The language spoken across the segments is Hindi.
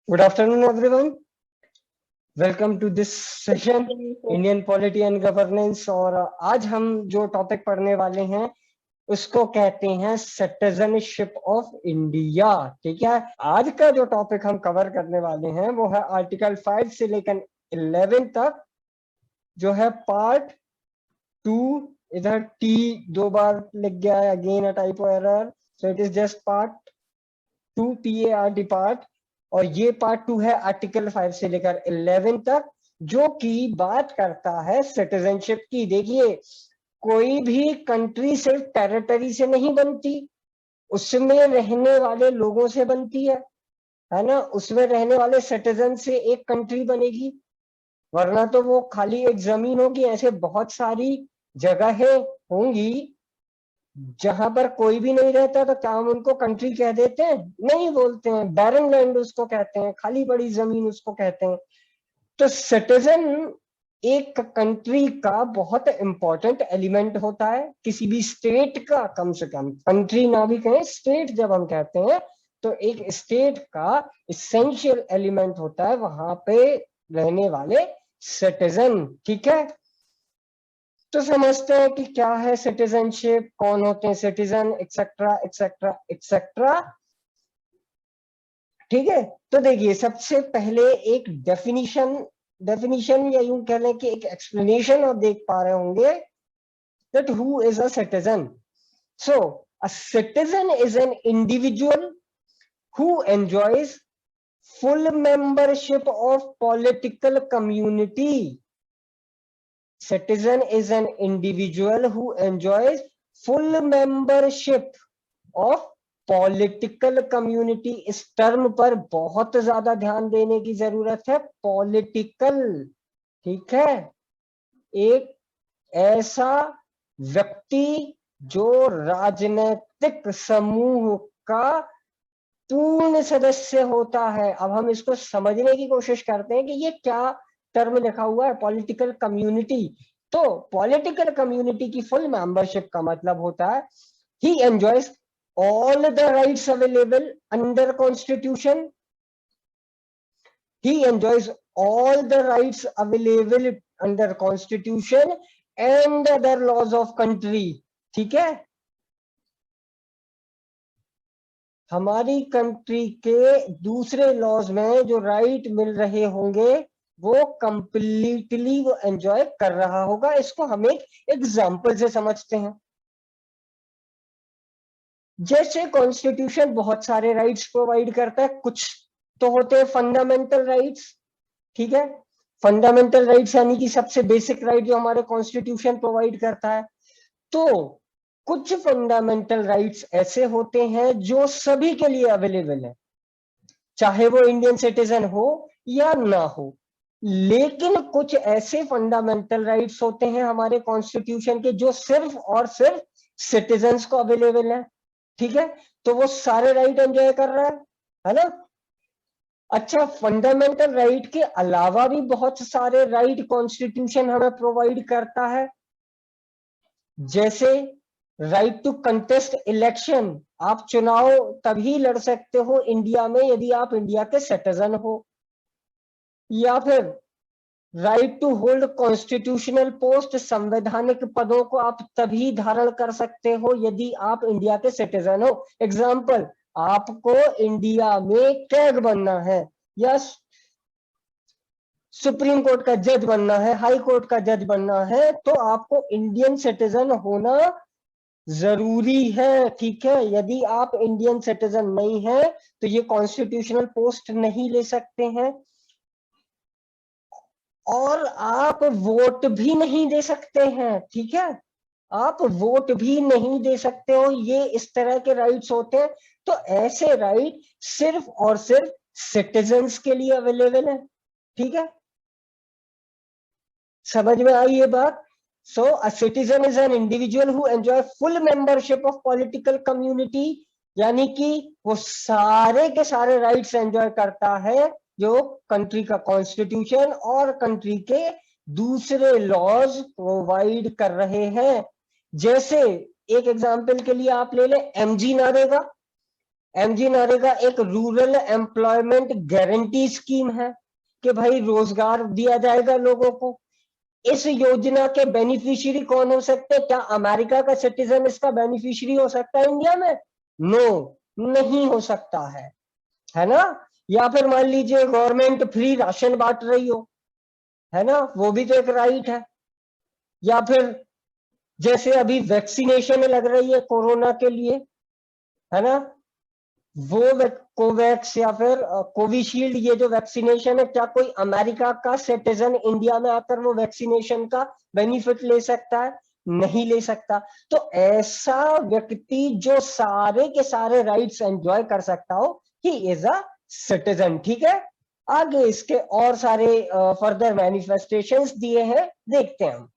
Good afternoon, everyone. Welcome to this session Indian polity and governance. और आज हम जो टॉपिक पढ़ने वाले हैं उसको कहते हैं सिटीजनशिप ऑफ इंडिया। ठीक है, आज का जो टॉपिक हम कवर करने वाले हैं वो है आर्टिकल 5 से लेकर 11 तक, जो है पार्ट 2। इधर टी 2 बार लिख गया है, again a typo error, so it is just part 2, PART part. और ये पार्ट 2 है आर्टिकल 5 से लेकर 11 तक, जो कि बात करता है सिटीजनशिप की। देखिए, कोई भी कंट्री सिर्फ टेरिटरी से नहीं बनती, उसमें रहने वाले लोगों से बनती है ना। उसमें रहने वाले सिटीजन से एक कंट्री बनेगी, वरना तो वो खाली एक जमीन होगी। ऐसे बहुत सारी जगहें होंगी जहां पर कोई भी नहीं रहता, तो क्या हम उनको कंट्री कह देते हैं? नहीं बोलते हैं, बैरन लैंड उसको कहते हैं, खाली पड़ी जमीन उसको कहते हैं। तो सिटीजन एक कंट्री का बहुत इंपॉर्टेंट एलिमेंट होता है, किसी भी स्टेट का। कम से कम कंट्री ना भी कहें, स्टेट जब हम कहते हैं तो एक स्टेट का इसेंशियल एलिमेंट होता है वहां पे रहने वाले सिटीजन। ठीक है, तो समझते हैं कि क्या है सिटीजनशिप, कौन होते हैं सिटीजन, एक्सेट्रा एक्सेट्रा एक्सेट्रा। ठीक है, तो देखिए सबसे पहले एक डेफिनिशन या यूं कह लें कि एक एक्सप्लेनेशन आप देख पा रहे होंगे, that who is a citizen. So a citizen is an individual who enjoys full membership of political community. Citizen is an individual who enjoys full membership of political community. इस टर्म पर बहुत ज्यादा ध्यान देने की जरूरत है, पॉलिटिकल। ठीक है, एक ऐसा व्यक्ति जो राजनीतिक समूह का पूर्ण सदस्य होता है। अब हम इसको समझने की कोशिश करते हैं कि ये क्या टर्म लिखा हुआ है, पॉलिटिकल कम्युनिटी। तो पॉलिटिकल कम्युनिटी की फुल मेंबरशिप का मतलब होता है ही enjoys all the rights available under constitution. He enjoys all the rights available under constitution and other laws of country. ठीक है, हमारी कंट्री के दूसरे लॉज में जो राइट मिल रहे होंगे वो कंप्लीटली वो एंजॉय कर रहा होगा। इसको हम एक एग्जांपल से समझते हैं। जैसे कॉन्स्टिट्यूशन बहुत सारे राइट्स प्रोवाइड करता है, कुछ तो होते हैं फंडामेंटल राइट्स। ठीक है, फंडामेंटल राइट्स यानी कि सबसे बेसिक राइट जो हमारे कॉन्स्टिट्यूशन प्रोवाइड करता है। तो कुछ फंडामेंटल राइट्स ऐसे होते हैं जो सभी के लिए अवेलेबल है, चाहे वो इंडियन सिटीजन हो या ना हो। लेकिन कुछ ऐसे फंडामेंटल राइट्स होते हैं हमारे कॉन्स्टिट्यूशन के जो सिर्फ और सिर्फ सिटीजन्स को अवेलेबल है। ठीक है, तो वो सारे राइट एंजॉय कर रहा है ना। अच्छा, फंडामेंटल राइट के अलावा भी बहुत सारे राइट कॉन्स्टिट्यूशन हमें प्रोवाइड करता है, जैसे राइट टू कंटेस्ट इलेक्शन। आप चुनाव तभी लड़ सकते हो इंडिया में यदि आप इंडिया के सिटीजन हो। या फिर right to hold constitutional post, संवैधानिक पदों को आप तभी धारण कर सकते हो यदि आप इंडिया के सिटीजन हो। एग्जाम्पल, आपको इंडिया में कैग बनना है या सुप्रीम कोर्ट का जज बनना है, हाई कोर्ट का जज बनना है, तो आपको इंडियन सिटीजन होना जरूरी है। ठीक है, यदि आप इंडियन सिटीजन नहीं है तो ये कॉन्स्टिट्यूशनल पोस्ट नहीं ले सकते हैं, और आप वोट भी नहीं दे सकते हैं। ठीक है, आप वोट भी नहीं दे सकते हो। ये इस तरह के राइट्स होते हैं। तो ऐसे राइट सिर्फ और सिर्फ सिटीजन्स के लिए अवेलेबल है। ठीक है, समझ में आई ये बात? So a citizen is an individual who enjoy full membership of political community, यानी कि वो सारे के सारे राइट्स एंजॉय करता है जो कंट्री का कॉन्स्टिट्यूशन और कंट्री के दूसरे लॉज प्रोवाइड कर रहे हैं। जैसे एक एग्जांपल के लिए आप ले लें एमजी नरेगा। एमजी नरेगा एक रूरल एम्प्लॉयमेंट गारंटी स्कीम है कि भाई रोजगार दिया जाएगा लोगों को। इस योजना के बेनिफिशियरी कौन हो सकते हैं? क्या अमेरिका का सिटीजन इसका बेनिफिशियरी हो सकता है इंडिया में? नो, नहीं हो सकता है ना। या फिर मान लीजिए गवर्नमेंट फ्री राशन बांट रही हो, है ना, वो भी तो एक राइट है। या फिर जैसे अभी वैक्सीनेशन लग रही है कोरोना के लिए, है ना, वो कोवैक्स या फिर कोविशील्ड, ये जो वैक्सीनेशन है, क्या कोई अमेरिका का सिटीजन इंडिया में आकर वो वैक्सीनेशन का बेनिफिट ले सकता है? नहीं ले सकता। तो ऐसा व्यक्ति जो सारे के सारे राइट्स एंजॉय कर सकता हो, ही इज अ सिटीजन। ठीक है, आगे इसके और सारे फर्दर मैनिफेस्टेशंस दिए हैं, देखते हैं हम।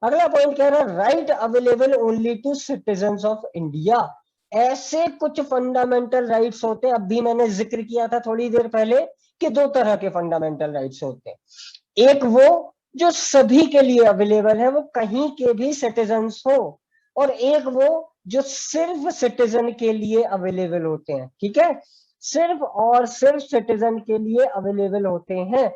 अगला पॉइंट कह रहा है right available only to citizens of India. ऐसे कुछ फंडामेंटल राइट्स होते हैं, अभी मैंने जिक्र किया था थोड़ी देर पहले कि दो तरह के फंडामेंटल राइट्स होते हैं। एक वो जो सभी के लिए अवेलेबल है, वो कहीं के भी सिटीजन्स हो, और एक वो जो सिर्फ सिटीजन के लिए अवेलेबल होते हैं। ठीक है, सिर्फ और सिर्फ सिटीजन के लिए अवेलेबल होते हैं।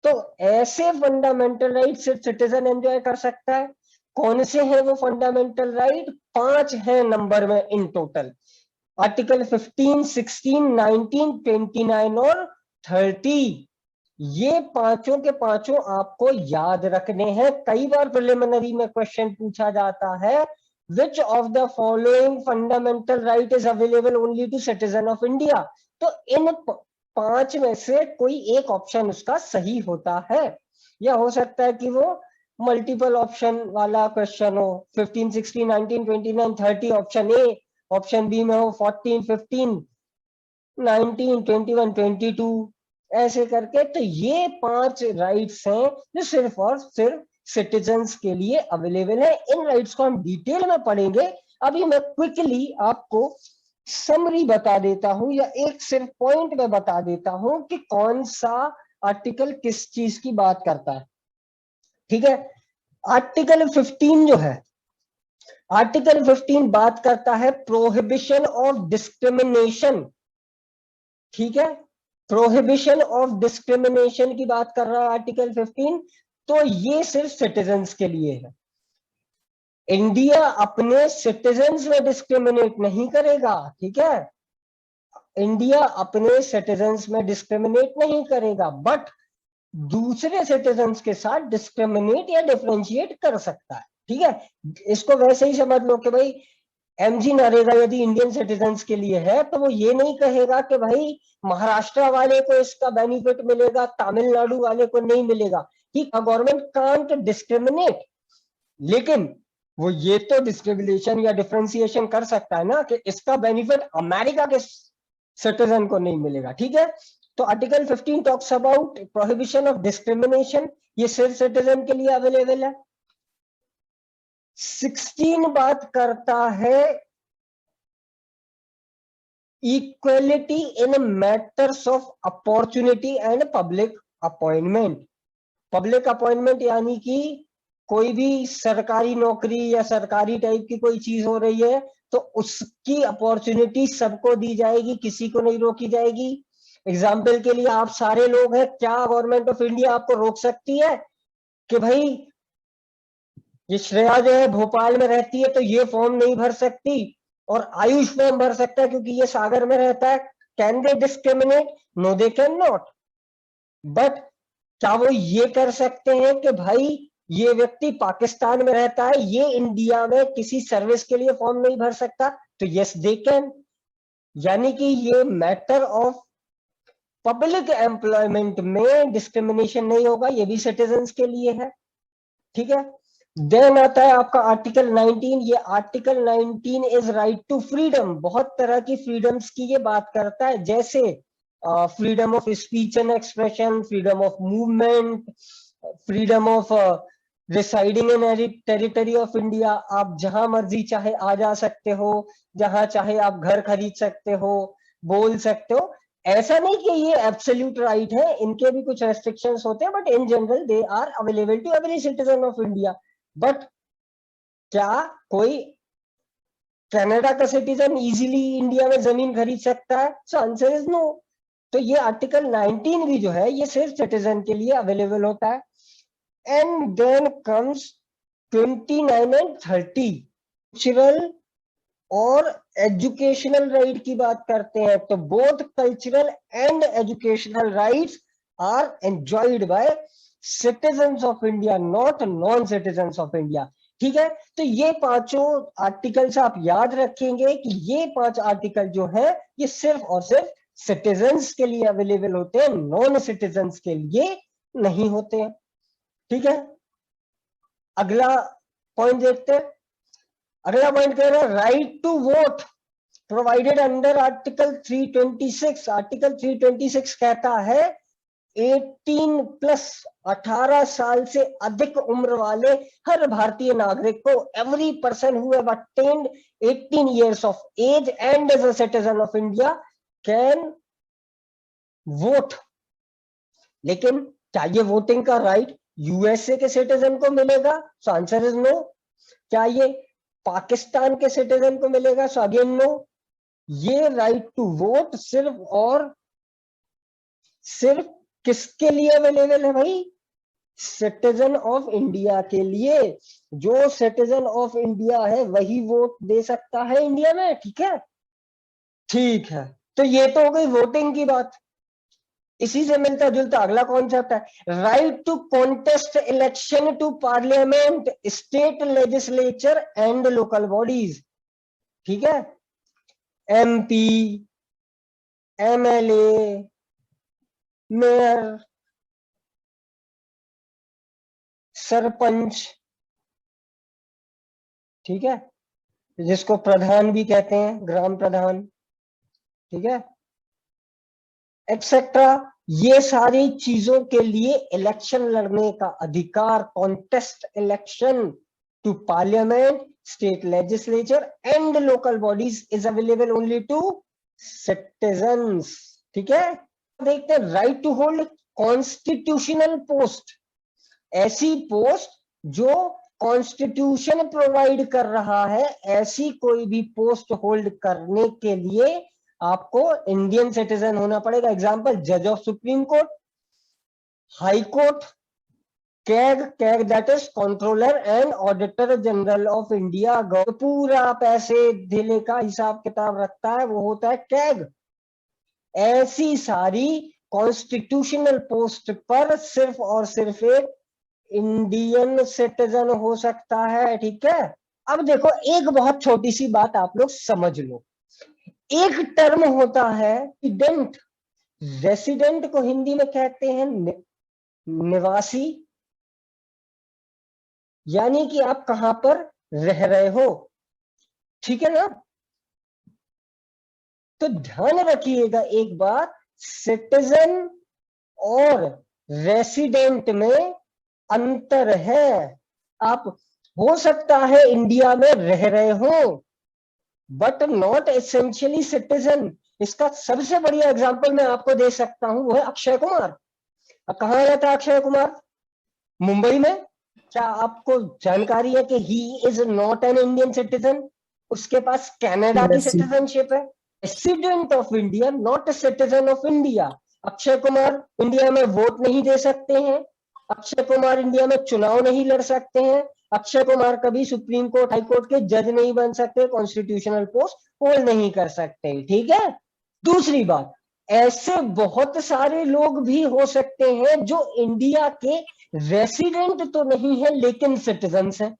तो ऐसे फंडामेंटल राइट सिर्फ सिटीजन एंजॉय कर सकता है। कौन से हैं वो फंडामेंटल राइट? 5 हैं नंबर में इन टोटल। आर्टिकल 15, 16, 19, 29 और 30। ये पांचों के पांचों आपको याद रखने हैं। कई बार प्रिलिमिनरी में क्वेश्चन पूछा जाता है, which of the following fundamental right is available only to citizen of India? तो इन 5 में से कोई एक ऑप्शन उसका सही होता है, या हो सकता है कि वो मल्टीपल ऑप्शन वाला क्वेश्चन हो। 15, 16, 19, 29, 30 ऑप्शन ए, ऑप्शन बी में हो 14, 15, 19, 21, 22, ऐसे करके। तो ये 5 राइट्स हैं जो सिर्फ और सिर्फ सिटीजन्स के लिए अवेलेबल है। इन राइट्स को हम डिटेल में पढ़ेंगे। अभी मैं क्विकली आपको समरी बता देता हूं, या एक सिर्फ पॉइंट में बता देता हूं कि कौन सा आर्टिकल किस चीज की बात करता है। ठीक है, आर्टिकल 15 जो है, आर्टिकल 15 बात करता है प्रोहिबिशन ऑफ डिस्क्रिमिनेशन। ठीक है, प्रोहिबिशन ऑफ डिस्क्रिमिनेशन की बात कर रहा है आर्टिकल 15। तो ये सिर्फ सिटीजन्स के लिए है। इंडिया अपने सिटीजन्स में डिस्क्रिमिनेट नहीं करेगा। ठीक है, इंडिया अपने सिटीजन्स में डिस्क्रिमिनेट नहीं करेगा, बट दूसरे सिटीजन्स के साथ डिस्क्रिमिनेट या डिफरेंशिएट कर सकता है। ठीक है, इसको वैसे ही समझ लो कि भाई एमजी नरेगा यदि इंडियन सिटीजन्स के लिए है, तो वो ये नहीं कहेगा कि भाई महाराष्ट्र वाले को इसका बेनिफिट मिलेगा, तमिलनाडु वाले को नहीं मिलेगा। ठीक, गवर्नमेंट कांट डिस्क्रिमिनेट, लेकिन वो ये तो डिस्क्रिमिनेशन या डिफरेंशिएशन कर सकता है ना कि इसका बेनिफिट अमेरिका के सिटीजन को नहीं मिलेगा। ठीक है, तो article 15 talks about prohibition of discrimination, ये सिर्फ सिटीजन के लिए अवेलेबल है। 16 बात करता है equality in matters of opportunity and public appointment. Public appointment यानी कि कोई भी सरकारी नौकरी या सरकारी टाइप की कोई चीज हो रही है, तो उसकी अपॉर्चुनिटी सबको दी जाएगी, किसी को नहीं रोकी जाएगी। एग्जाम्पल के लिए आप सारे लोग हैं, क्या गवर्नमेंट ऑफ इंडिया आपको रोक सकती है कि भाई ये श्रेया जो है भोपाल में रहती है तो ये फॉर्म नहीं भर सकती, और आयुष फॉर्म भर सकता है क्योंकि ये सागर में रहता है? Can they discriminate? No, they can not. But क्या वो ये कर सकते हैं कि भाई ये व्यक्ति पाकिस्तान में रहता है, ये इंडिया में किसी सर्विस के लिए फॉर्म नहीं भर सकता? तो यस, दे कैन। यानी कि ये मैटर ऑफ पब्लिक एम्प्लॉयमेंट में डिस्क्रिमिनेशन नहीं होगा, ये भी सिटीजन्स के लिए है। ठीक है, देन आता है आपका आर्टिकल 19। ये article 19 is right to freedom. बहुत तरह की फ्रीडम्स की ये बात करता है, जैसे freedom of speech and expression, freedom of movement, freedom of residing in territory of India. आप जहां मर्जी चाहे आ जा सकते हो, जहां चाहे आप घर खरीद सकते हो, बोल सकते हो। ऐसा नहीं कि ये एब्सोल्यूट राइट है, इनके भी कुछ रेस्ट्रिक्शंस होते हैं, but in general they are available to every citizen of India. But क्या कोई कनाडा का सिटीजन इजीली इंडिया में जमीन खरीद सकता है? So answer is no. तो ये आर्टिकल 19 भी जो है ये सिर्फ सिटीजन के लिए अवेलेबल होता है। And then comes 29 and 30 cultural और एजुकेशनल राइट की बात करते हैं, तो both cultural and educational rights are enjoyed by citizens of India, not non citizens of India. ठीक है, तो ये पांचों आर्टिकल्स आप याद रखेंगे कि ये 5 आर्टिकल जो है ये सिर्फ और सिर्फ सिटीजन्स के लिए अवेलेबल होते हैं, नॉन सिटीजन्स के लिए नहीं होते हैं। ठीक है, अगला पॉइंट देखते हैं। अगला पॉइंट कह रहा है right to vote provided under article 326। Article 326 कहता है 18 प्लस 18 साल से अधिक उम्र वाले हर भारतीय नागरिक को, every person who have attend 18 years of age and is a citizen of India can vote. लेकिन क्या ये वोटिंग का राइट यूएसए के सिटीजन को मिलेगा? So answer is no. क्या ये पाकिस्तान के सिटीजन को मिलेगा? So again no. ये राइट टू वोट सिर्फ और सिर्फ किसके लिए अवेलेबल है भाई? सिटीजन ऑफ इंडिया के लिए। जो सिटीजन ऑफ इंडिया है वही वोट दे सकता है इंडिया में। ठीक है, ठीक है, तो ये तो हो गई वोटिंग की बात। इसी से मिलता जुलता अगला कॉन्सेप्ट है right to contest election to parliament, state legislature and local bodies. ठीक है, एमपी, एमएलए, मेयर, सरपंच, ठीक है, जिसको प्रधान भी कहते हैं, ग्राम प्रधान, ठीक है, एक्सेट्रा, ये सारी चीजों के लिए इलेक्शन लड़ने का अधिकार, contest election to parliament, state legislature and local bodies is available only to citizens. ठीक है, देखते हैं right to hold constitutional post, ऐसी पोस्ट जो कॉन्स्टिट्यूशन प्रोवाइड कर रहा है, ऐसी कोई भी पोस्ट होल्ड करने के लिए आपको इंडियन सिटीजन होना पड़ेगा। एग्जांपल जज of supreme court, high court, CAG, CAG that is controller and auditor general of India, पूरा पैसे ढीले का हिसाब किताब रखता है, वो होता है कैग। ऐसी सारी कॉन्स्टिट्यूशनल पोस्ट पर सिर्फ और सिर्फ एक इंडियन सिटीजन हो सकता है। ठीक है, अब देखो एक बहुत छोटी सी बात आप लोग समझ लो, एक टर्म होता है रेसिडेंट। रेसिडेंट को हिंदी में कहते हैं निवासी, यानी कि आप कहां पर रह रहे हो। ठीक है ना, तो ध्यान रखिएगा एक बात, सिटीजन और रेसिडेंट में अंतर है। आप हो सकता है इंडिया में रह रहे हो बट नॉट एसेंशियली सिटीजन। इसका सबसे बढ़िया एग्जांपल मैं आपको दे सकता हूं, वो है अक्षय कुमार। अब कहाँ रहता है अक्षय कुमार? मुंबई में। क्या आपको जानकारी है कि ही is not an Indian citizen? उसके पास कनाडा की सिटीजनशिप है। Resident of India, not a citizen of India. Akshay Kumar India में वोट नहीं दे सकते हैं, अक्षय कुमार इंडिया में चुनाव नहीं लड़ सकते हैं, अक्षय कुमार कभी सुप्रीम कोर्ट, हाई कोर्ट के जज नहीं बन सकते, कॉन्स्टिट्यूशनल पोस्ट होल्ड नहीं कर सकते। ठीक है, दूसरी बात, ऐसे बहुत सारे लोग भी हो सकते हैं जो इंडिया के रेसिडेंट तो नहीं है लेकिन सिटीजन्स हैं,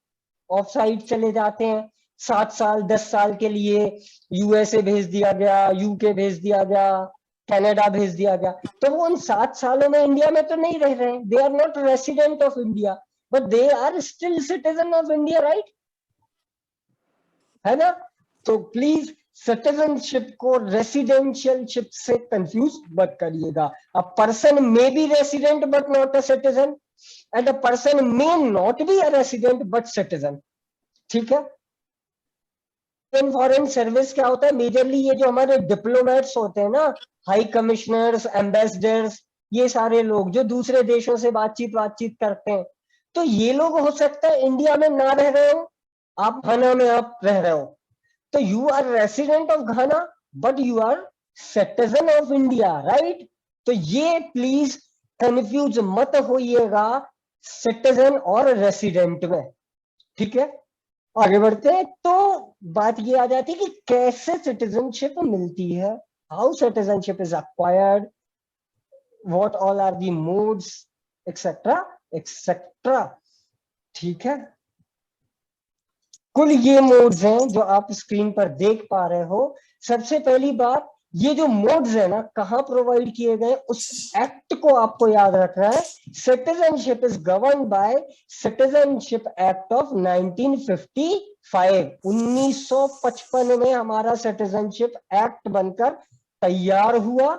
ऑफ साइड चले जाते हैं, 7 साल 10 साल के लिए यूएसए भेज दिया गया, यूके भेज दिया गया, कनाडा भेज दिया गया, तो वो उन 7 सालों में इंडिया में तो नहीं रह रहे, they are not resident of India but they are still citizen of India, right? है ना? तो प्लीज सिटीजनशिप को रेसिडेंशियलशिप से कंफ्यूज मत करिएगा। A person may be resident but not a citizen and a person may not be a resident but citizen. ठीक है, फॉरेन सर्विस क्या होता है? मेजरली ये जो हमारे डिप्लोमेट्स होते हैं ना, हाई कमिश्नर्स, एम्बेसडर्स, ये सारे लोग जो दूसरे देशों से बातचीत करते हैं, तो ये लोग हो सकता है इंडिया में ना रह रहे हो, आप हना में आप रह रहे हो, तो you are resident of Ghana but you are citizen of India, right? तो ये प्लीज कंफ्यूज मत होइएगा सिटीजन और रेसिडेंट में, ठीक है? आगे बढ़ते हैं। तो बात ये आ जाती है कि कैसे सिटीजनशिप मिलती है, how citizenship is acquired, what all are the modes, etcetera etcetera, ठीक है? कुल ये मोड्स हैं जो आप स्क्रीन पर देख पा रहे हो। सबसे पहली बात, ये जो मोड्स है ना कहाँ प्रोवाइड किए गए, उस एक्ट को आपको याद रखना है। Citizenship is govern by citizenship act of 1955। 1955 में हमारा सिटीजनशिप एक्ट बनकर तैयार हुआ,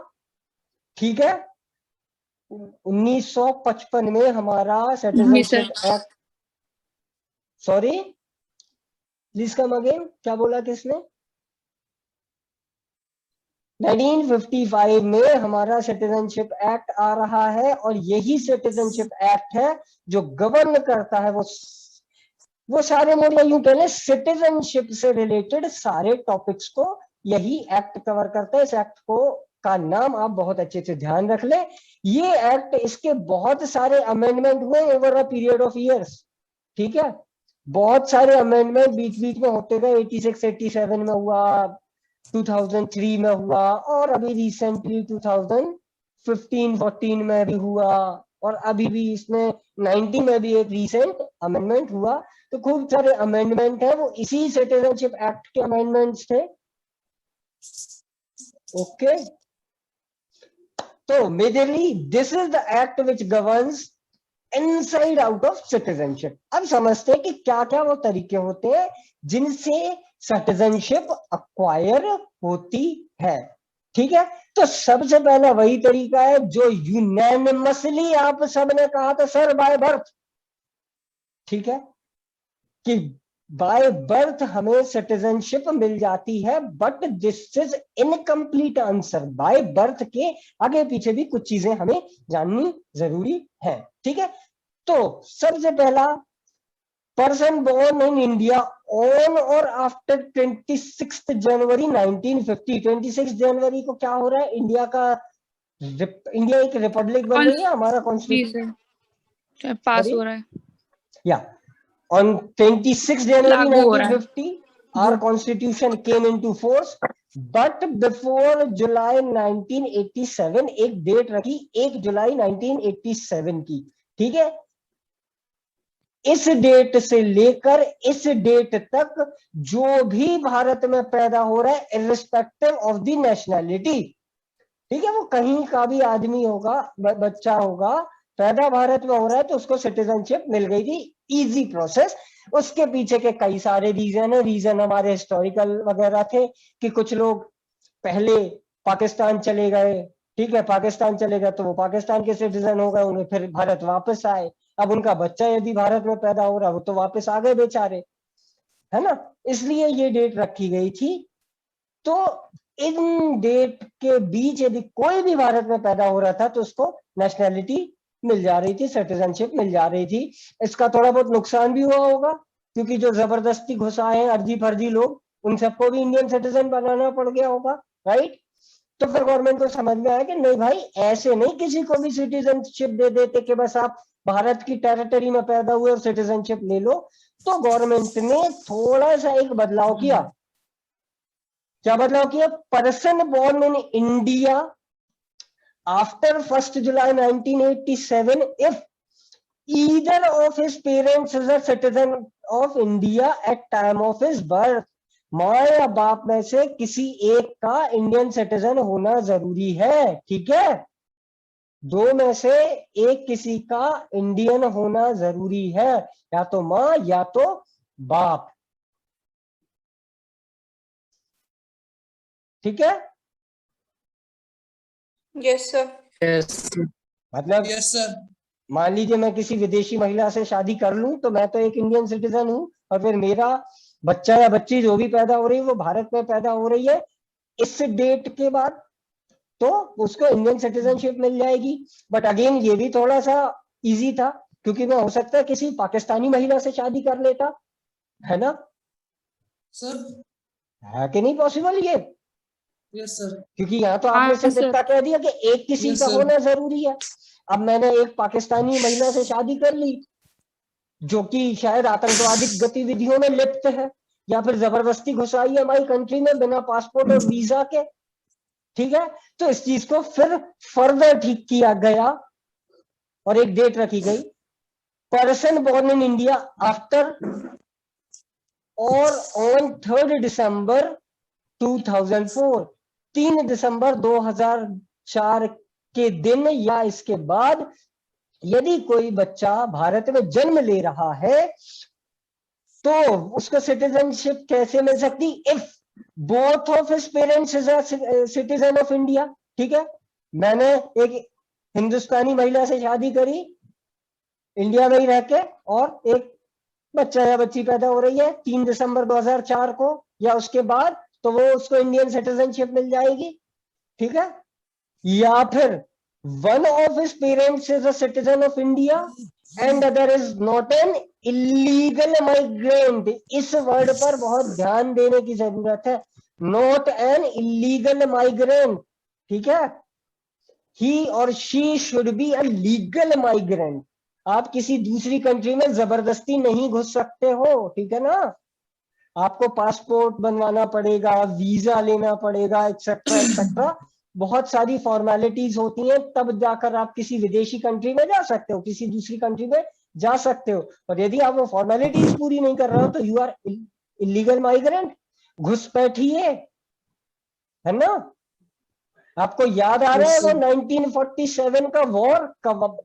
ठीक है? 1955 में हमारा citizenship act, sorry please come again, क्या बोला किसने? 1955 में हमारा सिटीजनशिप एक्ट आ रहा है और यही सिटीजनशिप एक्ट है जो गवर्न करता है वो सारे मोड, यूं कह लें सिटीजनशिप से रिलेटेड सारे टॉपिक्स को यही एक्ट कवर करता है। इस एक्ट को का नाम आप बहुत अच्छे से ध्यान रख ले। ये एक्ट, इसके बहुत सारे अमेंडमेंट हुए over a period of years, ठीक है? बहुत सारे अमेंडमेंट बीच बीच में होते गए, 86 87 में हुआ, 2003 में हुआ और अभी रिसेंटली 2015-14 में भी हुआ और अभी भी इसमें 90 में भी एक रिसेंट अमेंडमेंट हुआ। तो खूब सारे अमेंडमेंट है, वो इसी सिटीजनशिप एक्ट के अमेंडमेंट्स थे। ओके, तो majorly this is the act which governs inside out of citizenship. अब समझते हैं कि क्या क्या वो तरीके होते हैं जिनसे सिटीजनशिप अक्वायर होती है, ठीक है? तो सबसे पहला वही तरीका है जो यूनैनिमसली आप सबने कहा था, सर बाय बर्थ, ठीक है? कि बाय बर्थ हमें सिटीजनशिप मिल जाती है, but this is incomplete answer. By birth के आगे पीछे भी कुछ चीजें हमें जाननी जरूरी है, ठीक है? तो सबसे पहला, person born in India on और आफ्टर 26 जनवरी 1950। 26 जनवरी को क्या हो रहा है? इंडिया एक रिपब्लिक बन रही है, हमारा कॉन्स्टिट्यूशन पास हो रहा है, या on 26 January 1950 our constitution came into force, but before जुलाई 1987 एक डेट रखी, 1 जुलाई 1987 की, ठीक है? इस डेट से लेकर इस डेट तक जो भी भारत में पैदा हो रहा है, इर्रिस्पेक्टिव ऑफ द नेशनैलिटी, ठीक है? वो कहीं का भी आदमी होगा, बच्चा होगा, पैदा भारत में हो रहा है तो उसको सिटीजनशिप मिल गई थी, इजी प्रोसेस। उसके पीछे के कई सारे रीजन है। रीजन हमारे हिस्टोरिकल वगैरह थे कि कुछ लोग पहले पाकिस्तान चले गए, ठीक है? पाकिस्तान चले गए तो वो पाकिस्तान के सिटीजन हो गए, उन्हें फिर भारत वापस आए। अब उनका बच्चा यदि भारत में पैदा हो रहा है वो तो वापस आ गए बेचारे, है ना? इसलिए ये डेट रखी गई थी। तो इन डेट के बीच यदि कोई भी भारत में पैदा हो रहा था तो उसको नेशनैलिटी मिल जा रही थी, सिटीजनशिप मिल जा रही थी। इसका थोड़ा बहुत नुकसान भी हुआ होगा क्योंकि जो जबरदस्ती घुसाए हैं अर्जी फर्जी लोग, उन सबको भी इंडियन सिटीजन बनाना पड़ गया होगा, राइट? तो फिर गवर्नमेंट को समझ में आया कि नहीं भाई, ऐसे नहीं किसी को भी सिटीजनशिप दे देते कि बस आप भारत की टेरिटरी में पैदा हुए और सिटीजनशिप ले लो। तो गवर्नमेंट ने थोड़ा सा एक बदलाव किया। क्या बदलाव किया? Person born in India after 1 July 1987 if either of his parents is a citizen of India at time of his birth, माँ या बाप में से किसी एक का इंडियन सिटीजन होना जरूरी है, ठीक है? दो में से एक किसी का इंडियन होना जरूरी है, या तो माँ या तो बाप, ठीक है? Yes sir. मतलब यस सर। मान लीजिए मैं किसी विदेशी महिला से शादी कर लूं तो मैं तो एक इंडियन सिटीजन हूं, और फिर मेरा बच्चा या बच्ची जो भी पैदा हो रही है वो भारत में पैदा हो रही है इस डेट के बाद, तो उसको इंडियन सिटीजनशिप मिल जाएगी। बट अगेन ये भी थोड़ा सा इजी था क्योंकि मैं हो सकता है किसी पाकिस्तानी महिला से शादी कर लेता, है ना सर है कि नहीं पॉसिबल ये? Yes sir. क्योंकि यहाँ तो हाँ, आपने सिर्फ सर। इतना कह दिया कि एक किसी Yes, का sir. होना जरूरी है। अब मैंने एक पाकिस्तानी महिला से शादी कर ली जो कि शायद आतंकवादी गतिविधियों में लिप्त है, या फिर जबरदस्ती घुसाई है हमारी कंट्री में बिना पासपोर्ट और वीजा के, ठीक है, तो इस चीज को फिर फर्दर ठीक किया गया और एक डेट रखी गई, person born in India after और ऑन 3 दिसंबर 2004, 3 दिसंबर 2004 के दिन या इसके बाद यदि कोई बच्चा भारत में जन्म ले रहा है तो उसको सिटीजनशिप कैसे मिल सकती? If both of his parents is a citizen of India. ठीक है, मैंने एक हिंदुस्तानी महिला से शादी करी इंडिया में ही रह के, और एक बच्चा या बच्ची पैदा हो रही है 3 दिसंबर 2004 को या उसके बाद, तो वो उसको इंडियन सिटीजनशिप मिल जाएगी। ठीक है, या फिर one of his parents is a citizen of India and other is not an illegal migrant. इस वर्ड पर बहुत ध्यान देने की जरूरत है, नॉट एन इलीगल माइग्रेंट। ठीक है, ही और she should be a legal migrant. आप किसी दूसरी कंट्री में जबरदस्ती नहीं घुस सकते हो, ठीक है ना, आपको पासपोर्ट बनवाना पड़ेगा, वीजा लेना पड़ेगा, एक्सेट्रा एक्सेट्रा, बहुत सारी फॉर्मेलिटीज होती हैं, तब जाकर आप किसी विदेशी कंट्री में जा सकते हो, किसी दूसरी कंट्री में जा सकते हो। और यदि आप वो फॉर्मेलिटीज पूरी नहीं कर रहे हो तो यू आर इलीगल माइग्रेंट, घुसपैठिए, है ना। आपको याद आ रहा है वो 1947 का वॉर,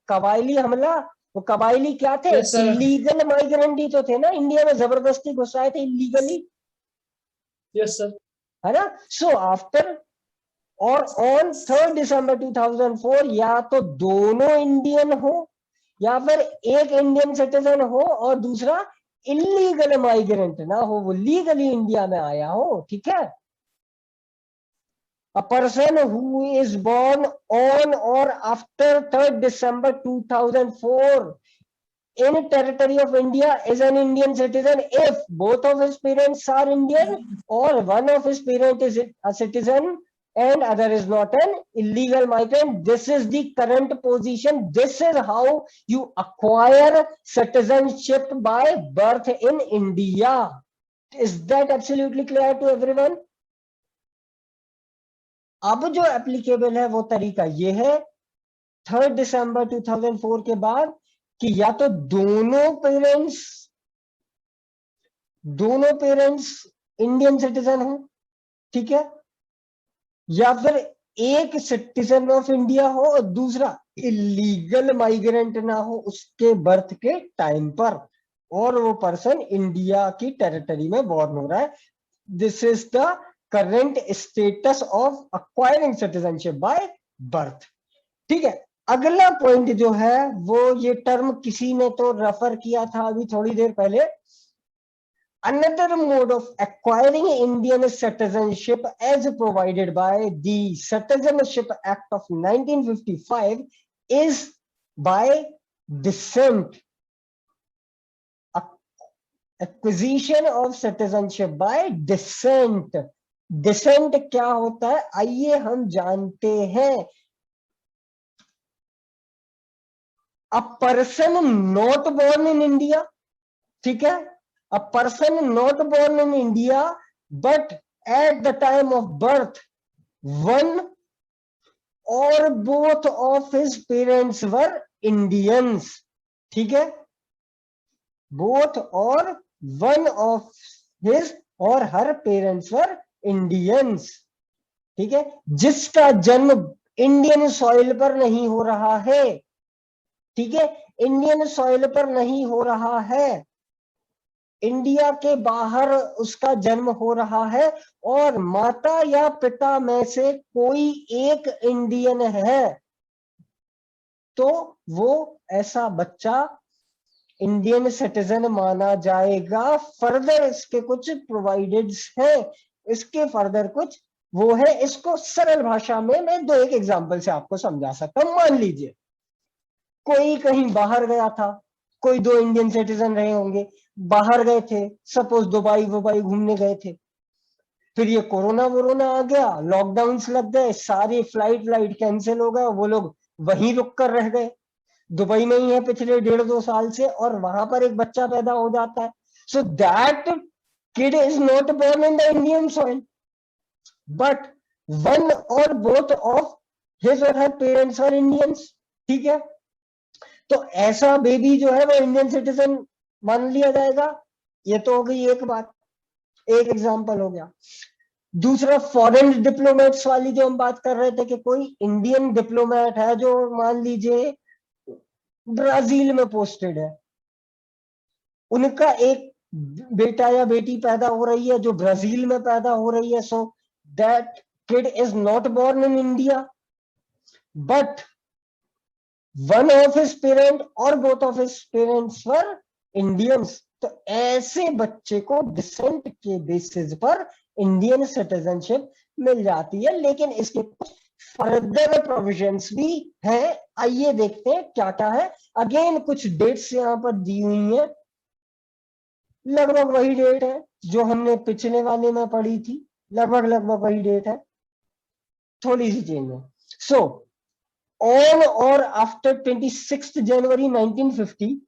कबायली हमला? वो कबायली क्या थे? Yes, sir. इलीगल माइग्रेंट ही तो थे ना, इंडिया में जबरदस्ती घुसाए थे इलीगली, यस सर। है ना। सो आफ्टर और ऑन 3 दिसंबर 2004 या तो दोनों इंडियन हो या फिर एक इंडियन सिटीजन हो और दूसरा इलीगल माइग्रेंट ना हो, वो लीगली इंडिया में आया हो। ठीक है, a person who is born on or after 3rd December 2004 in territory of India is an Indian citizen if both of his parents are Indian or one of his parents is a citizen and other is not an illegal migrant. This is the current position. This is how you acquire citizenship by birth in India. Is that absolutely clear to everyone? अब जो एप्लीकेबल है वो तरीका ये है 3 दिसंबर 2004 के बाद कि या तो दोनों पेरेंट्स इंडियन सिटीजन हो, ठीक है, या फिर एक सिटीजन ऑफ इंडिया हो और दूसरा इलीगल माइग्रेंट ना हो उसके बर्थ के टाइम पर, और वो पर्सन इंडिया की टेरिटरी में बॉर्न हो रहा है। This is the current status of acquiring citizenship by birth. ठीक है, अगला पॉइंट जो है वो, ये टर्म किसी ने तो रेफर किया था अभी थोड़ी देर पहले, another mode of acquiring Indian citizenship as provided by the Citizenship Act of 1955 is by descent. Acquisition of citizenship by descent. Descent क्या होता है आइए हम जानते हैं। A person not born in India, ठीक है, a person not born in India but at the time of birth one or both of his parents were Indians, ठीक है, both or one of his or her parents were Indians, ठीक है, जिसका जन्म इंडियन सॉइल पर नहीं हो रहा है, ठीक है, इंडियन सॉइल पर नहीं हो रहा है, इंडिया के बाहर उसका जन्म हो रहा है और माता या पिता में से कोई एक इंडियन है, तो वो ऐसा बच्चा इंडियन सिटीजन माना जाएगा। फर्दर इसके कुछ प्रोवाइडेड्स हैं, इसके फर्दर कुछ वो है, इसको सरल भाषा में मैं दो एक एग्जांपल से आपको समझा सकता हूं। मान लीजिए कोई कहीं बाहर गया था, कोई दो इंडियन सिटीजन रहे होंगे, बाहर गए थे, सपोज दुबई घूमने गए थे, फिर ये कोरोना वोरोना आ गया, लॉकडाउन्स लग गए, सारे फ्लाइट कैंसिल हो गए, वो लोग वहीं रुक कर रह गए। दुबई में ही है पिछले 1.5-2 साल से, और वहां पर एक बच्चा पैदा हो जाता है। So that kid is not born in the Indian soil, but one or both of his or her parents are Indians। ठीक है, तो ऐसा बेबी जो है वो इंडियन सिटीजन मान लिया जाएगा। ये तो हो गई एक बात, एक एग्जांपल हो गया। दूसरा, फॉरेन डिप्लोमेट्स वाली जो हम बात कर रहे थे कि कोई इंडियन डिप्लोमेट है जो मान लीजिए ब्राजील में पोस्टेड है, उनका एक बेटा या बेटी पैदा हो रही है जो ब्राजील में पैदा हो रही है, so that kid is not born in India, but one of his parent or both of his parents were Indians. तो ऐसे बच्चे को डिसेंट के बेसिस पर इंडियन सिटीजनशिप मिल जाती है। लेकिन इसके कुछ फर्दर प्रोविजंस भी है, आइए देखते हैं क्या क्या है। अगेन कुछ डेट्स यहाँ पर दी हुई हैं, लगभग वही डेट है जो हमने पिछले वाले में पढ़ी थी, लगभग वही डेट है, थोड़ी सी चेंज है। सो on or after 26th January 1950,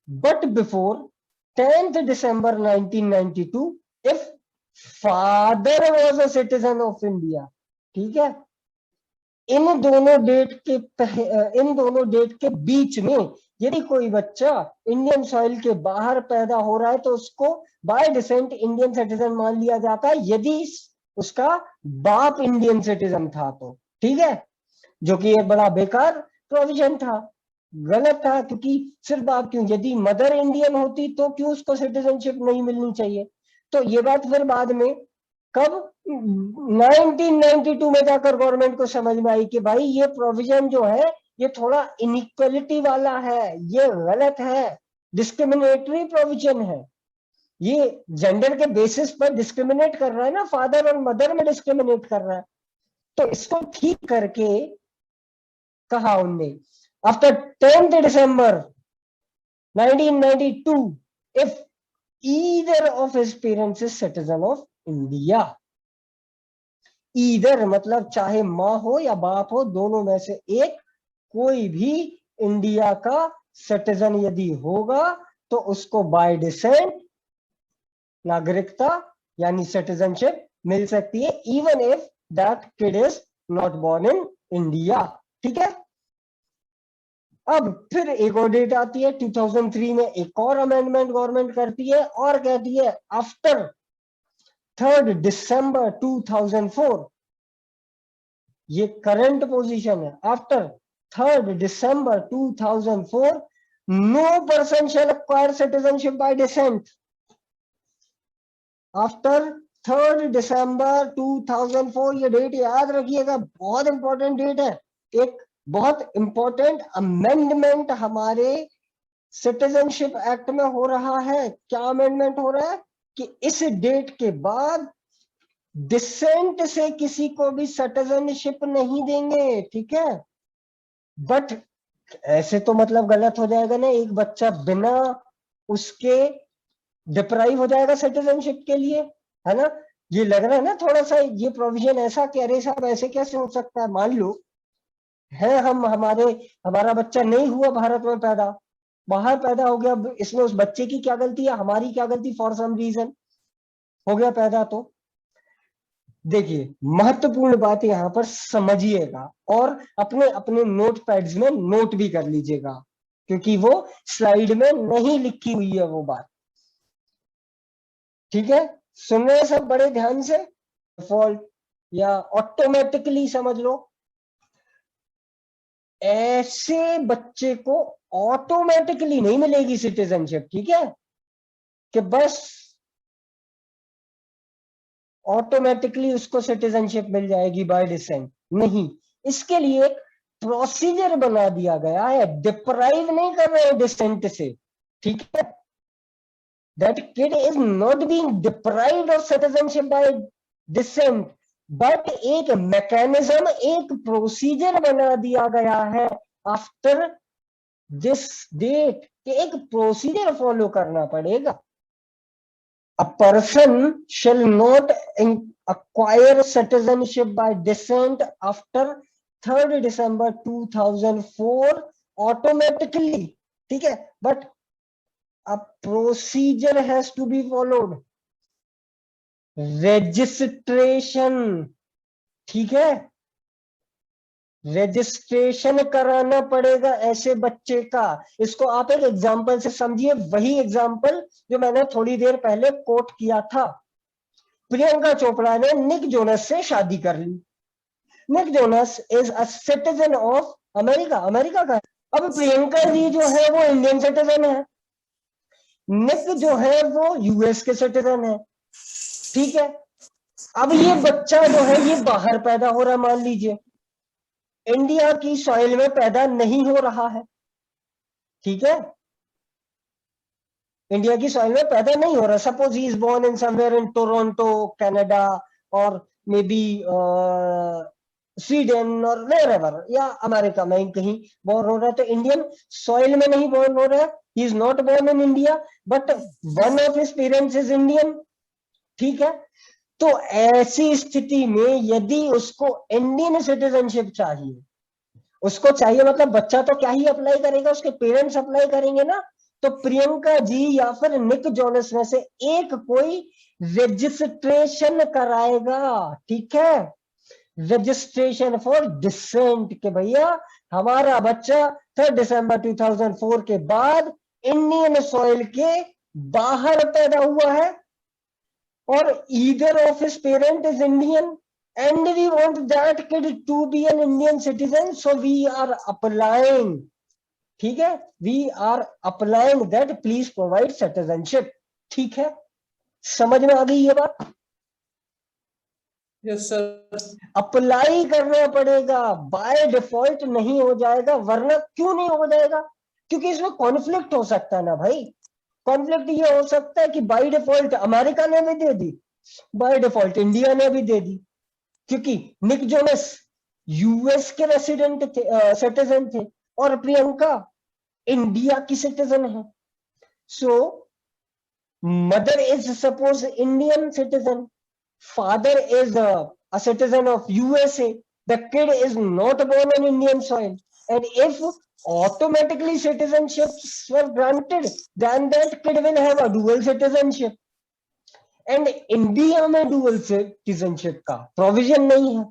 but before 10th December 1992, if father was a citizen of India। ठीक है, इन दोनों डेट के बीच में यदि कोई बच्चा इंडियन सॉइल के बाहर पैदा हो रहा है तो उसको बाय डिसेंट इंडियन सिटीजन मान लिया जाता है, यदि उसका बाप इंडियन सिटीजन था तो। ठीक है, जो कि एक बड़ा बेकार प्रोविजन था, गलत था, क्योंकि सिर्फ बाप क्यों, यदि मदर इंडियन होती तो क्यों उसको सिटीजनशिप नहीं मिलनी चाहिए। तो ये बात फिर बाद में कब 1992 में जाकर गवर्नमेंट को समझ में आई कि भाई ये प्रोविजन जो है ये थोड़ा इनइक्वालिटी वाला है, ये गलत है, डिस्क्रिमिनेटरी प्रोविजन है, ये जेंडर के बेसिस पर डिस्क्रिमिनेट कर रहा है ना, फादर और मदर में डिस्क्रिमिनेट कर रहा है। तो इसको ठीक करके कहा उनने, after 10th December 1992, if either of his parents is citizen of India। Either मतलब चाहे माँ हो या बाप हो, दोनों में से एक कोई भी इंडिया का सिटीजन यदि होगा तो उसको बाय डिसेंट नागरिकता यानी सिटीजनशिप मिल सकती है, even if that kid is not born in India. ठीक है, अब फिर एक और डेट आती है 2003 में, एक और अमेंडमेंट गवर्नमेंट करती है और कहती है आफ्टर 3rd December 2004, ये करंट पोजीशन है, after 3rd December 2004 no person shall acquire citizenship by descent. After 3rd December 2004, ये डेट याद रखिएगा, बहुत इंपॉर्टेंट डेट है। एक बहुत इंपॉर्टेंट अमेंडमेंट हमारे सिटीजनशिप एक्ट में हो रहा है। क्या अमेंडमेंट हो रहा है कि इस डेट के बाद डिसेंट से किसी को भी सिटीजनशिप नहीं देंगे। ठीक है, बट ऐसे तो मतलब गलत हो जाएगा ना, एक बच्चा बिना उसके डिप्राइव हो जाएगा सिटीजनशिप के लिए, है ना। ये लग रहा है ना थोड़ा सा ये प्रोविजन ऐसा कि अरे साहब ऐसे कैसे हो सकता है। मान लो है हमारा बच्चा नहीं हुआ भारत में पैदा, बाहर पैदा हो गया, इसमें उस बच्चे की क्या गलती है, हमारी क्या गलती, फॉर सम रीजन हो गया पैदा। तो देखिए महत्वपूर्ण बात यहां पर समझिएगा और अपने अपने नोट पैड्स में नोट भी कर लीजिएगा, क्योंकि वो स्लाइड में नहीं लिखी हुई है वो बात। ठीक है, सुन रहे हैं सब बड़े ध्यान से, डिफॉल्ट या ऑटोमेटिकली समझ लो। ऐसे बच्चे को ऑटोमेटिकली नहीं मिलेगी सिटीजनशिप। ठीक है, कि बस ऑटोमेटिकली उसको सिटीजनशिप मिल जाएगी बाय डिसेंट, नहीं। इसके लिए एक प्रोसीजर बना दिया गया है, डिप्राइव नहीं कर रहे हैं डिसेंट से। ठीक है, that kid is not being deprived of citizenship by decent, but एक मैकेनिज्म, एक प्रोसीजर बना दिया गया है आफ्टर दिस डेट, कि एक प्रोसीजर फॉलो करना पड़ेगा। A person shall not acquire citizenship by descent after 3rd December 2004 automatically. ठीक है, but a procedure has to be followed. Registration, ठीक है, रजिस्ट्रेशन कराना पड़ेगा ऐसे बच्चे का। इसको आप एक एग्जाम्पल से समझिए, वही एग्जाम्पल जो मैंने थोड़ी देर पहले कोट किया था। प्रियंका चोपड़ा ने निक जोनस से शादी कर ली। Nick Jonas is a citizen of America, America का। अब प्रियंका जी जो है वो इंडियन सिटीजन है, निक जो है वो यूएस के सिटीजन है, ठीक है। अब ये बच्चा जो है ये बाहर पैदा हो रहा, मान लीजिए इंडिया की सॉइल में पैदा नहीं हो रहा है, ठीक है, इंडिया की सॉइल में पैदा नहीं हो रहा। Suppose he is born in somewhere in Toronto Canada, और मे बी स्वीडन और वेरेवर, या अमेरिका में कहीं बोर्न हो रहा है, तो इंडियन सॉइल में नहीं बोर्न हो रहा है, he is not born in India, but one of his parents is Indian, ठीक है। तो ऐसी स्थिति में यदि उसको इंडियन सिटीजनशिप चाहिए, उसको चाहिए मतलब बच्चा तो क्या ही अप्लाई करेगा, उसके पेरेंट्स अप्लाई करेंगे ना। तो प्रियंका जी या फिर निक जोनस में से एक कोई रजिस्ट्रेशन कराएगा, ठीक है, रजिस्ट्रेशन फॉर डिसेंट, के भैया हमारा बच्चा 3 दिसंबर 2004 के बाद इंडियन सॉइल के बाहर पैदा हुआ है, और either of his parent is Indian, and we want that kid to be an Indian citizen, so we are applying, ठीक है, we are applying that please provide citizenship, ठीक है। समझ में आ गई ये बात? Yes sir. अप्लाई करना पड़ेगा, बाय डिफॉल्ट नहीं हो जाएगा। वरना क्यों नहीं हो जाएगा? क्योंकि इसमें कॉन्फ्लिक्ट हो सकता है ना भाई। कॉन्फ्लिक्ट ये हो सकता है कि बाय डिफॉल्ट अमेरिका ने भी दे दी, बाय डिफॉल्ट इंडिया ने भी दे दी, क्योंकि निक जोनस यूएस के रेसिडेंट थे, सिटीजन थे, और प्रियंका इंडिया की सिटीजन है। So mother is suppose Indian citizen, father is a citizen of USA, the kid is not born on Indian soil, and if automatically citizenships were granted, then that kid will have a dual citizenship, and India में डुअल सिटीजनशिप का प्रोविजन नहीं है,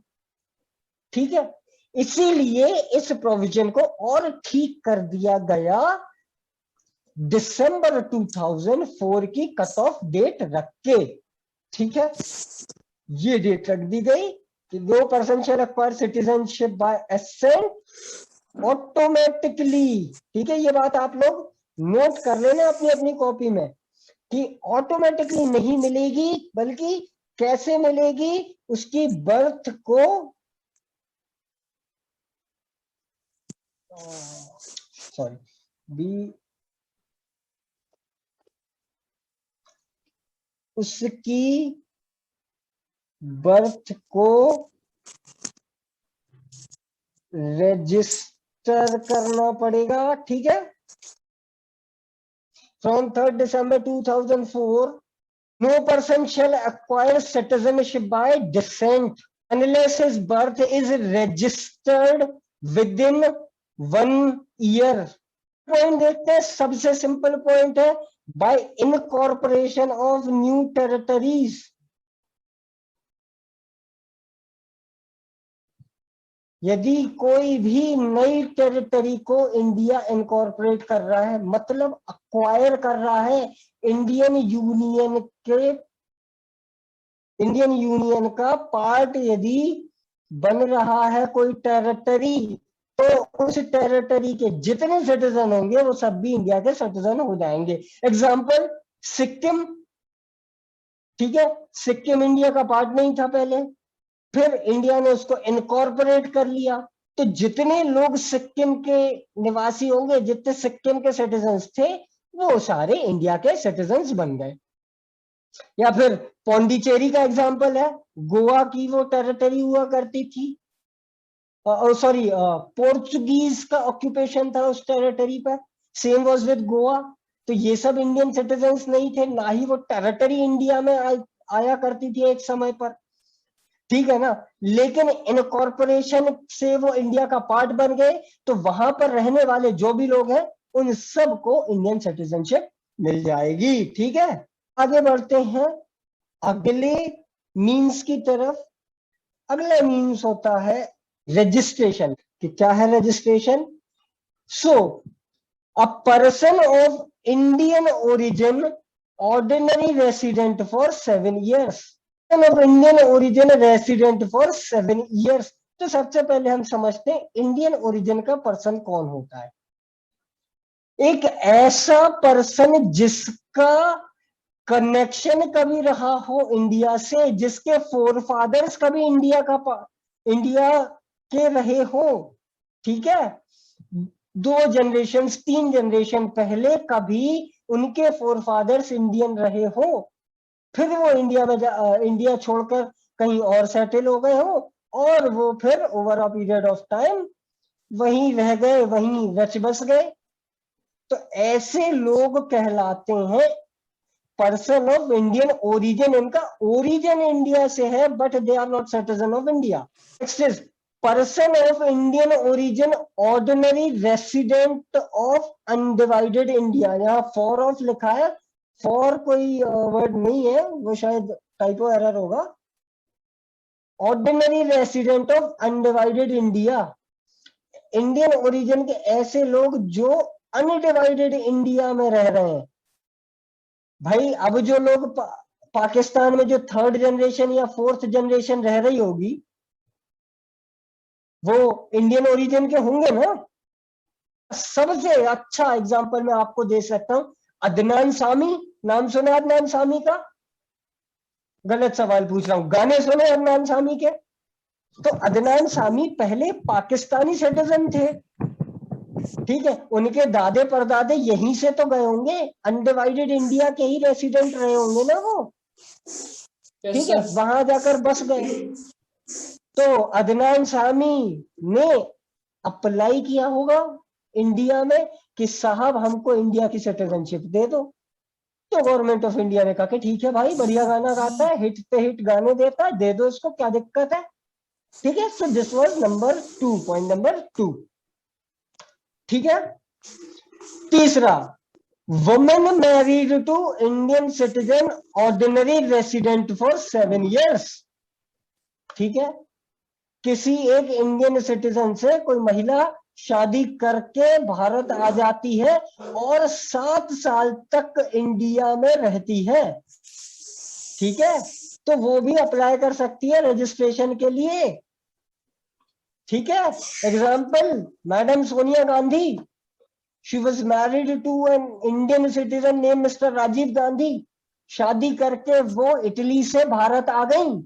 ठीक है। इसीलिए इस प्रोविजन को और ठीक कर दिया गया, दिसंबर 2004 की कट ऑफ डेट रख के, ठीक है, ये डेट रख दी गई कि 2% shall acquire citizenship by assent automatically, ठीक है। ये बात आप लोग नोट कर लेना अपनी अपनी कॉपी में कि ऑटोमेटिकली नहीं मिलेगी, बल्कि कैसे मिलेगी, उसकी बर्थ को सॉरी बी उसकी बर्थ को रजिस्टर करना पड़ेगा, ठीक है। From 3rd December 2004 no person shall acquire citizenship by descent unless his birth is registered within 1 year। Point देखते हैं, सबसे सिंपल पॉइंट है, bye incorporation of new territories. यदि कोई भी नई टेरिटरी को इंडिया इनकॉर्पोरेट कर रहा है, मतलब अक्वायर कर रहा है इंडियन यूनियन का पार्ट यदि बन रहा है कोई टेरिटरी, तो उस टेरिटरी के जितने सिटीजन होंगे वो सब भी इंडिया के सिटीजन हो जाएंगे। एग्जांपल सिक्किम, ठीक है, सिक्किम इंडिया का पार्ट नहीं था पहले, फिर इंडिया ने उसको इनकॉर्पोरेट कर लिया, तो जितने लोग सिक्किम के निवासी होंगे, जितने सिक्किम के सिटीजन्स थे, वो सारे इंडिया के सिटीजन्स बन गए। या फिर पौंडीचेरी का एग्जांपल है, गोवा की वो टेरिटरी हुआ करती थी, सॉरी पोर्चुगीज का ऑक्यूपेशन था उस टेरिटरी पर, सेम वाज विद गोवा। तो ये सब इंडियन सिटीजन्स नहीं थे, ना ही वो टेरिटरी इंडिया में आया करती थी एक समय पर, ठीक है ना। लेकिन इनकॉर्पोरेशन से वो इंडिया का पार्ट बन गए, तो वहां पर रहने वाले जो भी लोग हैं उन सबको इंडियन सिटीजनशिप मिल जाएगी, ठीक है। आगे बढ़ते हैं अगले मीन्स की तरफ। अगला मीन्स होता है रजिस्ट्रेशन। कि क्या है registration? So a person of Indian origin ordinary resident for 7 years। Of Indian origin resident for 7 years। तो सबसे पहले हम समझते हैं इंडियन ओरिजिन का पर्सन कौन होता है। एक ऐसा पर्सन जिसका कनेक्शन कभी रहा हो इंडिया से, जिसके फोर फादर्स कभी इंडिया के रहे हो, ठीक है। 2 जनरेशन 3 जनरेशन पहले कभी उनके फोर फादर्स इंडियन रहे हो, फिर वो इंडिया छोड़कर कहीं और सेटल हो गए हो, और वो फिर over a period of time वहीं रह गए, वहीं रच बस गए। तो ऐसे लोग कहलाते हैं पर्सन ऑफ इंडियन ओरिजिन। इनका ओरिजिन इंडिया से है but they are not citizen of India. Next is person of Indian origin ordinary resident of undivided India. यहाँ फॉर ऑफ लिखा है, फॉर कोई वर्ड नहीं है, वो शायद टाइपो एरर होगा। Ordinary resident of undivided India, Indian origin के ऐसे लोग जो अनडिवाइडेड इंडिया में रह रहे हैं। भाई अब जो लोग पाकिस्तान में जो 3rd जनरेशन या 4th जनरेशन रह रही होगी, वो इंडियन ओरिजिन के होंगे ना। सबसे अच्छा एग्जांपल मैं आपको दे सकता हूं, अदनान सामी। नाम सुना अदनान सामी का? गलत सवाल पूछ रहा हूं, गाने सुने अदनान सामी के? तो अदनान सामी पहले पाकिस्तानी सिटीजन थे, ठीक है। उनके दादे परदादे यहीं से तो गए होंगे, अनडिवाइडेड इंडिया के ही रेसिडेंट रहे होंगे ना वो, ठीक है। वहां जाकर बस गए। तो अदनान सामी ने अप्लाई किया होगा इंडिया में कि साहब हमको इंडिया की सिटीजनशिप दे दो। तो गवर्नमेंट ऑफ इंडिया ने कहा कि ठीक है भाई, बढ़िया गाना गाता है, हिट पे हिट गाने देता है, दे दो इसको, क्या दिक्कत है, ठीक है। So this was number 2, point number 2, ठीक है। तीसरा, women married to Indian citizen ordinary resident for 7 years, ठीक है। किसी एक इंडियन सिटीजन से कोई महिला शादी करके भारत आ जाती है और 7 साल तक इंडिया में रहती है, ठीक है। तो वो भी अप्लाई कर सकती है रजिस्ट्रेशन के लिए, ठीक है। Example, madam Sonia Gandhi, she was married to an Indian citizen name mister Rajiv Gandhi. शादी करके वो इटली से भारत आ गई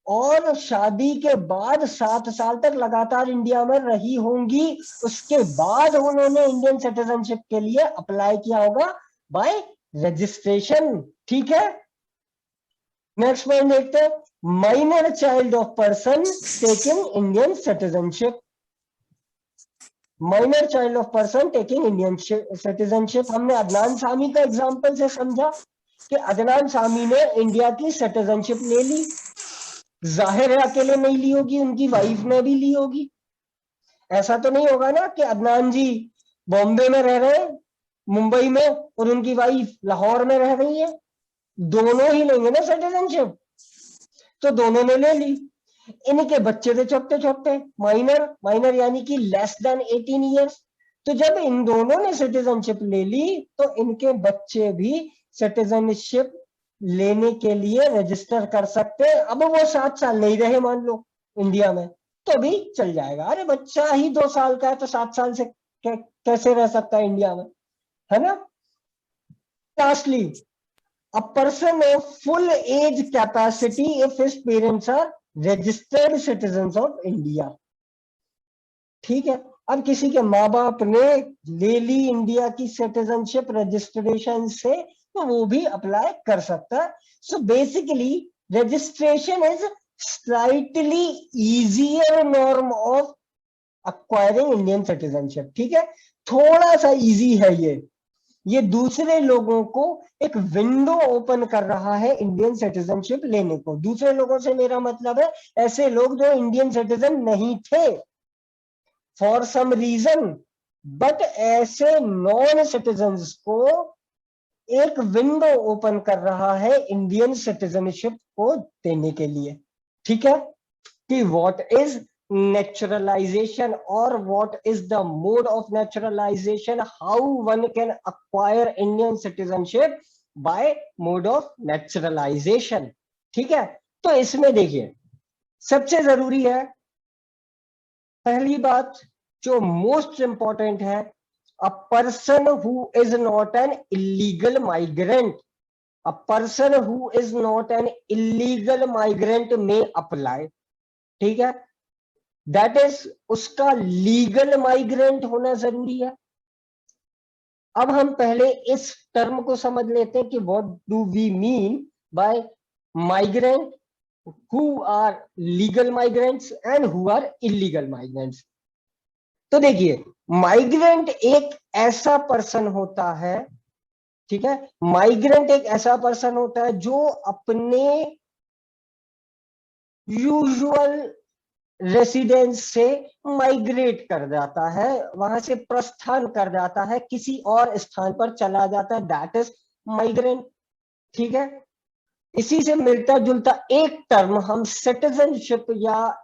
और शादी के बाद 7 साल तक लगातार इंडिया में रही होंगी। उसके बाद उन्होंने इंडियन सिटीजनशिप के लिए अप्लाई किया होगा बाय रजिस्ट्रेशन, ठीक है। नेक्स्ट पॉइंट देखते हैं, minor child of person taking Indian citizenship. Minor child of person taking Indian citizenship, हमने अदनान सामी का एग्जांपल से समझा कि अदनान सामी ने इंडिया की सिटीजनशिप ले ली। जाहिर है अकेले नहीं ली होगी, उनकी वाइफ ने भी ली होगी। ऐसा तो नहीं होगा ना कि अदनान जी बॉम्बे में रह रहे हैं, मुंबई में, और उनकी वाइफ लाहौर में रह रही है। दोनों ही लेंगे ना सिटीजनशिप, तो दोनों ने ले ली। इनके बच्चे थे छोटे छोटे, माइनर यानी कि लेस देन 18 years। तो जब इन दोनों ने सिटीजनशिप ले ली तो इनके बच्चे भी सिटीजनशिप लेने के लिए रजिस्टर कर सकते हैं। अब वो 7 साल नहीं रहे मान लो इंडिया में, तो भी चल जाएगा। अरे बच्चा ही 2 साल का है तो 7 साल से कैसे रह सकता है इंडिया में, है ना। Lastly, a person of full age capacity if his parents are registered citizens of India, ठीक है। अब किसी के माँ बाप ने ले ली इंडिया की सिटीजनशिप रजिस्ट्रेशन से, तो वो भी अप्लाई कर सकता है। So basically registration is slightly easier norm of acquiring Indian citizenship, ठीक है। थोड़ा सा इजी है ये, ये दूसरे लोगों को एक विंडो ओपन कर रहा है इंडियन सिटीजनशिप लेने को। दूसरे लोगों से मेरा मतलब है ऐसे लोग जो इंडियन सिटीजन नहीं थे फॉर सम रीजन, बट ऐसे नॉन सिटीजन्स को एक विंडो ओपन कर रहा है इंडियन सिटीजनशिप को देने के लिए। ठीक है, कि what is naturalization or what is the mode of naturalization, how one can acquire Indian citizenship by mode of naturalization। ठीक है, तो इसमें देखिए सबसे जरूरी है, पहली बात जो मोस्ट इंपॉर्टेंट है, a person who is not an illegal migrant, a person who is not an illegal migrant may apply। ठीक है, दैट इज उसका लीगल माइग्रेंट होना जरूरी है। अब हम पहले इस टर्म को समझ लेते हैं कि what do we mean by migrant, who are legal migrants and who are illegal migrants. तो देखिए माइग्रेंट एक ऐसा पर्सन होता है, ठीक है, माइग्रेंट एक ऐसा पर्सन होता है जो अपने यूजुअल रेसिडेंस से माइग्रेट कर जाता है, वहां से प्रस्थान कर जाता है, किसी और स्थान पर चला जाता है, दैट इज माइग्रेंट। ठीक है, इसी से मिलता जुलता एक टर्म हम सिटीजनशिप या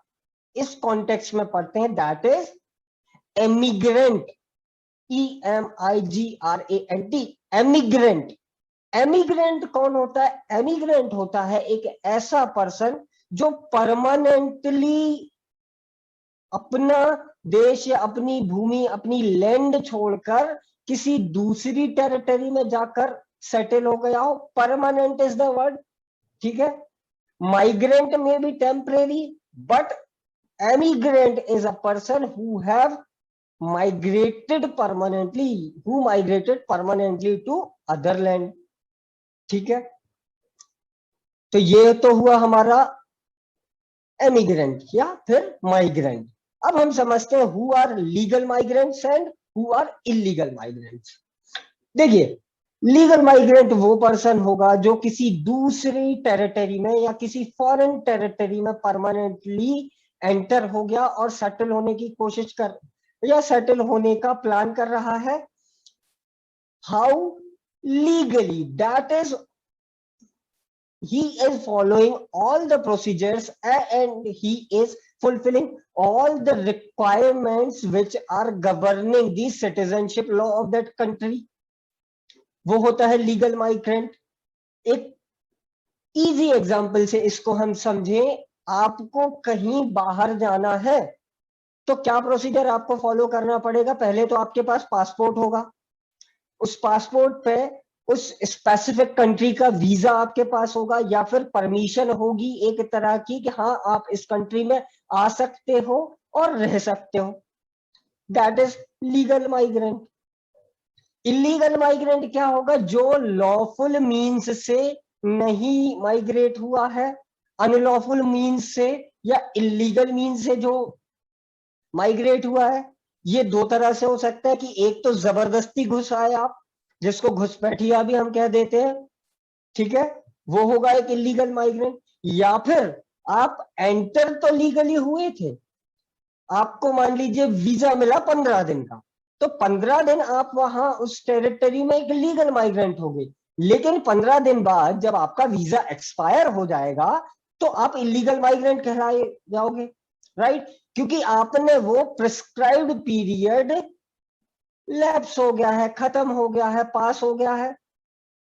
इस कॉन्टेक्स्ट में पढ़ते हैं, that is emigrant, EMIGRANT, emigrant. Emigrant कौन होता है? एमिग्रेंट होता है एक ऐसा पर्सन जो परमानेंटली अपना देश या अपनी भूमि, अपनी लैंड छोड़कर किसी दूसरी टेरिटरी में जाकर सेटल हो गया हो। Permanent is the word. ठीक है, माइग्रेंट में भी temporary, but emigrant is a person who have migrated permanently, who migrated permanently to other land. ठीक है, तो ये तो हुआ हमारा एमिग्रेंट या फिर माइग्रेंट। अब हम समझते हैं who are legal migrants and who are illegal migrants. देखिए लीगल माइग्रेंट वो पर्सन होगा जो किसी दूसरी टेरिटरी में या किसी फॉरेन टेरिटरी में परमानेंटली एंटर हो गया और सेटल होने की कोशिश कर या सेटल होने का प्लान कर रहा है। How legally, that is he is following all the procedures and he is fulfilling all the requirements which are governing the citizenship law of that country। वो होता है लीगल माइग्रेंट। एक इजी एग्जांपल से इसको हम समझें, आपको कहीं बाहर जाना है तो क्या प्रोसीजर आपको फॉलो करना पड़ेगा? पहले तो आपके पास पासपोर्ट होगा, उस पासपोर्ट पे उस स्पेसिफिक कंट्री का वीजा आपके पास होगा या फिर परमिशन होगी एक तरह की कि हाँ आप इस कंट्री में आ सकते हो और रह सकते हो, that is legal migrant. Illegal migrant क्या होगा? जो लॉफुल मीन्स से नहीं माइग्रेट हुआ है, अनलॉफुल मीन्स से या इलीगल मीन्स से जो माइग्रेट हुआ है। ये दो तरह से हो सकता है कि एक तो जबरदस्ती घुस आए आप, जिसको घुसपैठिया भी हम कह देते हैं। ठीक है, वो होगा एक इलीगल माइग्रेंट। या फिर आप एंटर तो लीगली हुए थे, आपको मान लीजिए वीजा मिला 15 दिन का, तो 15 दिन आप वहां उस टेरिटरी में एक लीगल माइग्रेंट हो गए, लेकिन 15 दिन बाद जब आपका वीजा एक्सपायर हो जाएगा तो आप इलीगल माइग्रेंट कहलाए जाओगे, राइट? क्योंकि आपने वो प्रिस्क्राइब्ड पीरियड लैप्स हो गया है, खत्म हो गया है, पास हो गया है।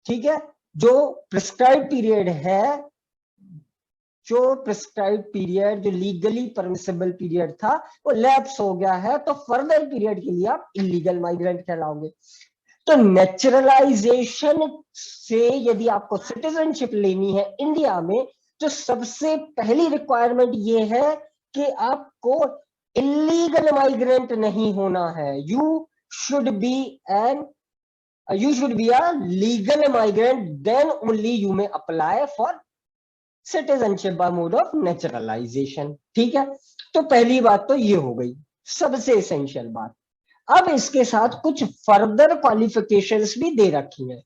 ठीक है, जो प्रिस्क्राइब्ड पीरियड है, जो प्रिस्क्राइब्ड पीरियड, जो लीगली परमिसिबल पीरियड था, वो लैप्स हो गया है, तो फर्दर पीरियड के लिए आप इलीगल माइग्रेंट कहलाओगे। तो नेचुरलाइजेशन से यदि आपको सिटीजनशिप लेनी है इंडिया में, तो सबसे पहली रिक्वायरमेंट ये है कि आपको इलीगल माइग्रेंट नहीं होना है। You should be a legal migrant, then only you may apply for citizenship by mode of naturalization। ठीक है, तो पहली बात तो ये हो गई, सबसे एसेंशियल बात। अब इसके साथ कुछ फर्दर क्वालिफिकेशंस भी दे रखी है।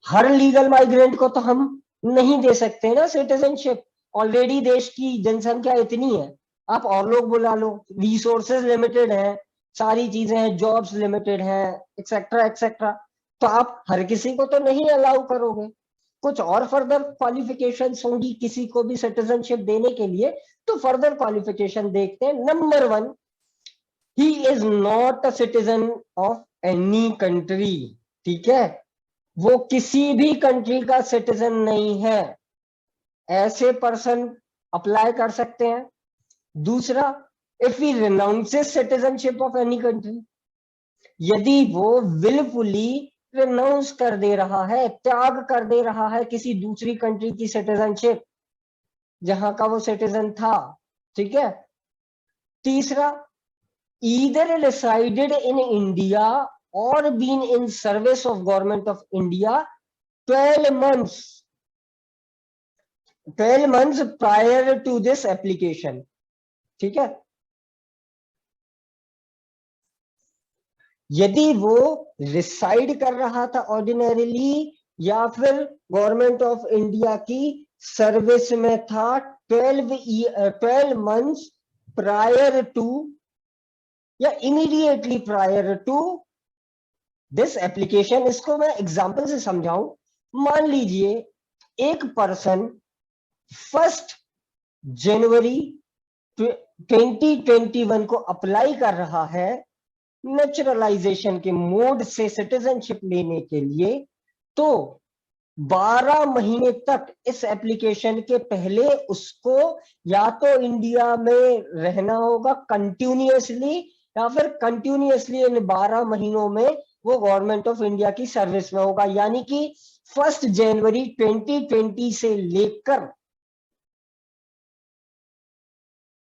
हर लीगल माइग्रेंट को तो हम नहीं दे सकते ना सिटीजनशिप, ऑलरेडी देश की जनसंख्या इतनी है, आप और लोग बुला लो, रिसोर्सेज लिमिटेड है, सारी चीजें हैं, जॉब्स लिमिटेड हैं, एक्सेट्रा एक्सेट्रा, तो आप हर किसी को तो नहीं अलाउ करोगे, कुछ और फर्दर क्वालिफिकेशंस होंगी किसी को भी सिटीजनशिप देने के लिए। तो फर्दर क्वालिफिकेशन देखते हैं। Number 1, he is not a citizen of any country. ठीक है, वो किसी भी कंट्री का सिटीजन नहीं है, ऐसे पर्सन अप्लाई कर सकते हैं। दूसरा, if he renounces citizenship of any country, यदि वो विलफुली रिनाउंस कर दे रहा है, त्याग कर दे रहा है किसी दूसरी कंट्री की सिटीजनशिप जहां का वो सिटीजन था। ठीक है। तीसरा, ईदर रिसाइडेड इन इंडिया और been in service of government of India 12 months prior to this application। ठीक है, यदि वो रिसाइड कर रहा था ऑर्डिनरीली या फिर गवर्नमेंट ऑफ इंडिया की सर्विस में था 12 months प्रायर टू या immediately prior to this application. इसको मैं एग्जांपल से समझाऊं। मान लीजिए एक पर्सन 1 जनवरी 2021 को अप्लाई कर रहा है नेचुरलाइजेशन के मोड से सिटीजनशिप लेने के लिए, तो 12 महीने तक इस एप्लीकेशन के पहले उसको या तो इंडिया में रहना होगा कंटिन्यूअसली, या फिर कंटिन्यूअसली इन 12 महीनों में वो गवर्नमेंट ऑफ इंडिया की सर्विस में होगा। यानी कि 1 जनवरी 2020 से लेकर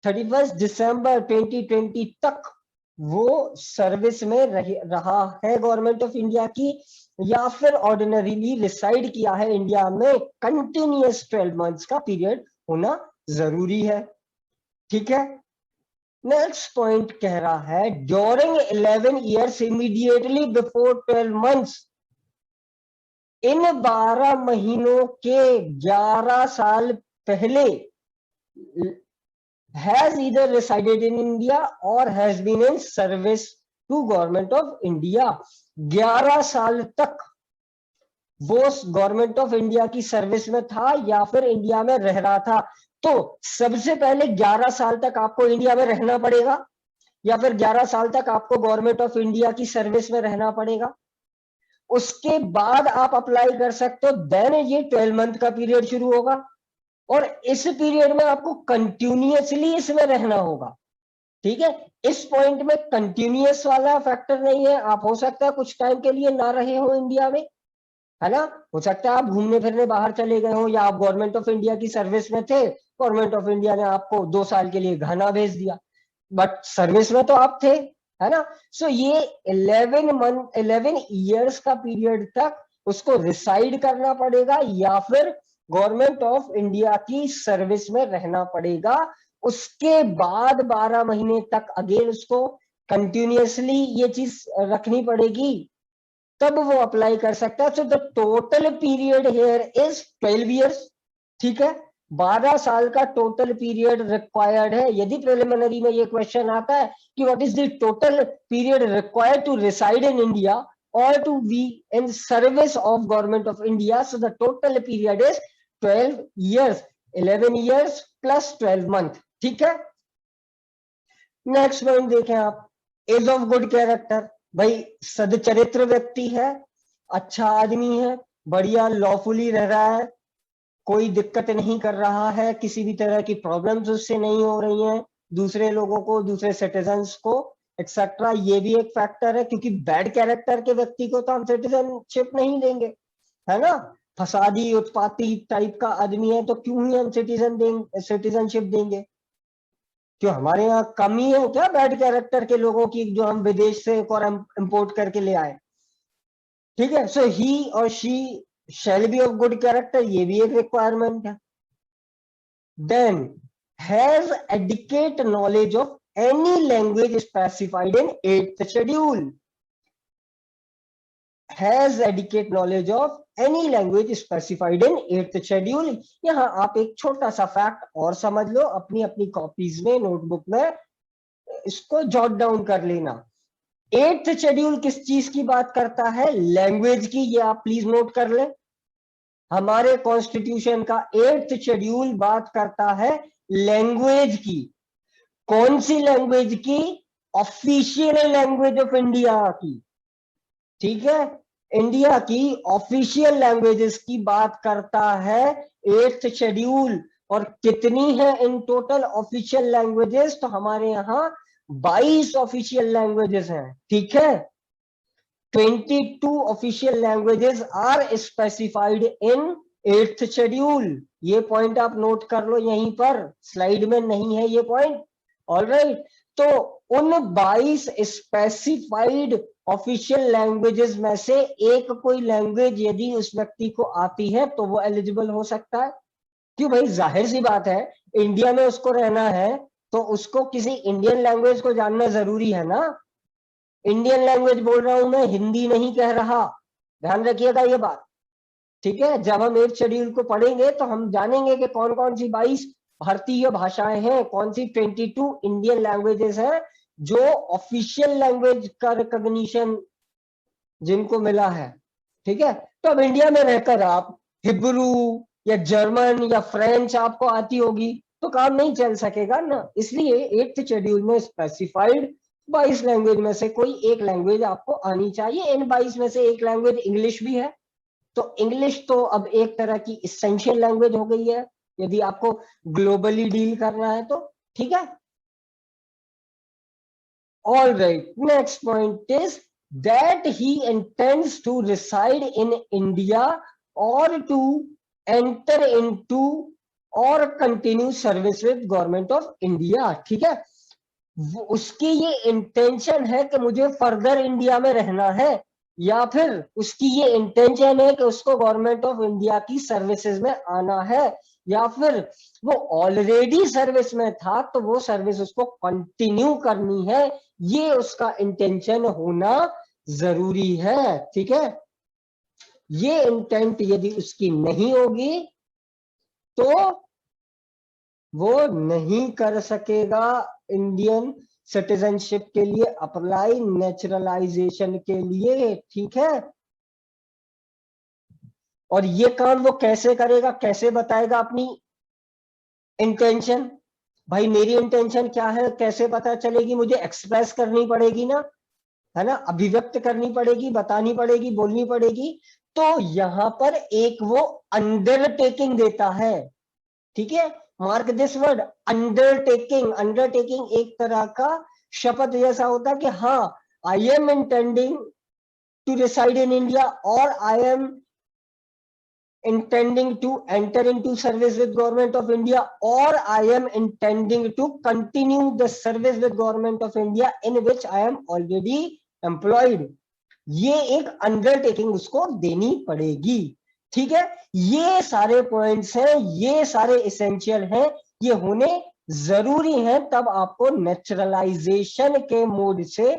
31 दिसंबर 2020 तक वो सर्विस में रहा है गवर्नमेंट ऑफ इंडिया की, या फिर ऑर्डिनरीली रिसाइड किया है इंडिया में। कंटिन्यूअस 12 मंथ्स का पीरियड होना जरूरी है। ठीक है। नेक्स्ट पॉइंट कह रहा है during 11 years immediately before 12 months, इन 12 महीनों के 11 साल पहले has either resided in India or has been in service to government of India। 11 साल तक वो गवर्नमेंट ऑफ इंडिया की सर्विस में था या फिर इंडिया में रह रहा था। तो सबसे पहले 11 साल तक आपको इंडिया में रहना पड़ेगा, या फिर 11 साल तक आपको गवर्नमेंट ऑफ इंडिया की सर्विस में रहना पड़ेगा। उसके बाद आप अप्लाई कर सकते हो, देन ये 12 मंथ का पीरियड शुरू होगा, और इस पीरियड में आपको कंटिन्यूअसली इसमें रहना होगा। ठीक है, इस पॉइंट में कंटिन्यूअस वाला फैक्टर नहीं है। आप हो सकता है कुछ टाइम के लिए ना रहे हो इंडिया में, है ना, हो सकता है आप घूमने फिरने बाहर चले गए हो, या आप गवर्नमेंट ऑफ इंडिया की सर्विस में थे, गवर्नमेंट ऑफ इंडिया ने आपको 2 साल के लिए घाना भेज दिया, बट सर्विस में तो आप थे, है ना। सो ये 11 years का पीरियड तक उसको रिसाइड करना पड़ेगा या फिर गवर्नमेंट ऑफ इंडिया की सर्विस में रहना पड़ेगा। उसके बाद 12 महीने तक अगेन उसको कंटिन्यूअसली ये चीज रखनी पड़ेगी, तब वो अप्लाई कर सकता है। सो the total period here is 12 years। ठीक है, 12 साल का टोटल पीरियड रिक्वायर्ड है। यदि प्रिलिमिनरी में ये क्वेश्चन आता है कि what is the total period required to reside in India और to be in service of government of India, so the total period is 12 years, 11 years plus 12 month। ठीक है। नेक्स्ट पॉइंट देखें आप, एज ऑफ गुड कैरेक्टर। भाई सदचरित्र व्यक्ति है, अच्छा आदमी है, बढ़िया लॉफुली रह रहा है, कोई दिक्कत नहीं कर रहा है, किसी भी तरह की प्रॉब्लम्स उससे नहीं हो रही हैं, दूसरे लोगों को, दूसरे सिटीजन्स को एक्सेट्रा। ये भी एक फैक्टर है, क्योंकि बैड कैरेक्टर के व्यक्ति को तो हम सिटीजनशिप नहीं देंगे, है ना। फसादी उत्पाती टाइप का आदमी है तो क्यों ही हम सिटीजनशिप देंगे? क्यों हमारे यहाँ कमी है क्या बैड कैरेक्टर के लोगों की जो हम विदेश से और इंपोर्ट करके ले आए? ठीक है। सो ही और she shall be of good character, ये भी एक रिक्वायरमेंट है। Then has adequate knowledge of any language specified in 8th schedule, has adequate knowledge of any language specified in 8th schedule। यहाँ आप एक छोटा सा फैक्ट और समझ लो, अपनी अपनी कॉपीज में, नोटबुक में इसको जॉट डाउन कर लेना। 8th शेड्यूल किस चीज की बात करता है? लैंग्वेज की। ये आप प्लीज नोट कर ले, हमारे कॉन्स्टिट्यूशन का 8th शेड्यूल बात करता है लैंग्वेज की। कौन सी लैंग्वेज की? ऑफिशियल लैंग्वेज ऑफ इंडिया की। ठीक है, इंडिया की ऑफिशियल लैंग्वेजेस की बात करता है 8th शेड्यूल। और कितनी है इन टोटल ऑफिशियल लैंग्वेजेस? तो हमारे यहाँ 22 ऑफिशियल लैंग्वेजेस हैं। ठीक है, 22 official languages are specified in 8th schedule. ये पॉइंट आप नोट कर लो, यहीं पर स्लाइड में नहीं है ये पॉइंट। ऑलराइट, तो उन 22 स्पेसिफाइड ऑफिशियल लैंग्वेजेस में से एक कोई लैंग्वेज यदि उस व्यक्ति को आती है तो वो एलिजिबल हो सकता है। क्यों भाई, जाहिर सी बात है, इंडिया में उसको रहना है तो उसको किसी इंडियन लैंग्वेज को जानना जरूरी है ना। इंडियन लैंग्वेज बोल रहा हूं मैं, हिंदी नहीं कह रहा, ध्यान रखिएगा ये बात। ठीक है, जब हम 8th शेड्यूल को पढ़ेंगे तो हम जानेंगे कि कौन कौन सी 22 भारतीय भाषाएं हैं, कौन सी 22 इंडियन लैंग्वेजेस हैं जो ऑफिशियल लैंग्वेज का रिकॉग्निशन जिनको मिला है। ठीक है, तो अब इंडिया में रहकर आप हिब्रू या जर्मन या फ्रेंच आपको आती होगी तो काम नहीं चल सकेगा ना। इसलिए 8th शेड्यूल में स्पेसिफाइड 22 लैंग्वेज में से कोई एक लैंग्वेज आपको आनी चाहिए। इन 22 में से एक लैंग्वेज इंग्लिश भी है, तो इंग्लिश तो अब एक तरह की इसेंशियल लैंग्वेज हो गई है यदि आपको ग्लोबली डील करना है तो। ठीक है, all right, next point is that he intends to reside in India or to enter into or continue service with government of India। ठीक है, उसकी ये इंटेंशन है कि मुझे फर्दर इंडिया में रहना है, या फिर उसकी ये इंटेंशन है कि उसको गवर्नमेंट ऑफ इंडिया की सर्विसेज में आना है, या फिर वो ऑलरेडी सर्विस में था तो वो सर्विस उसको कंटिन्यू करनी है। ये उसका इंटेंशन होना जरूरी है। ठीक है, ये इंटेंट यदि उसकी नहीं होगी तो वो नहीं कर सकेगा इंडियन सिटीजनशिप के लिए अप्लाई, नेचुरलाइजेशन के लिए। ठीक है, और ये काम वो कैसे करेगा, कैसे बताएगा अपनी इंटेंशन? भाई मेरी इंटेंशन क्या है कैसे पता चलेगी? मुझे एक्सप्रेस करनी पड़ेगी ना, है ना, अभिव्यक्त करनी पड़ेगी, बतानी पड़ेगी, बोलनी पड़ेगी। तो यहां पर एक वो अंडरटेकिंग देता है। ठीक है, mark this word, undertaking. Undertaking एक तरह का शपथ जैसा होता है कि हाँ, I am intending to reside in India और I am intending to enter into service with government of India or I am intending to continue the service with government of India in which I am already employed। ये एक अंडरटेकिंग उसको देनी पड़ेगी। ठीक है, ये सारे पॉइंट्स हैं, ये सारे एसेंशियल हैं, ये होने जरूरी हैं, तब आपको नेचुरलाइजेशन के मोड से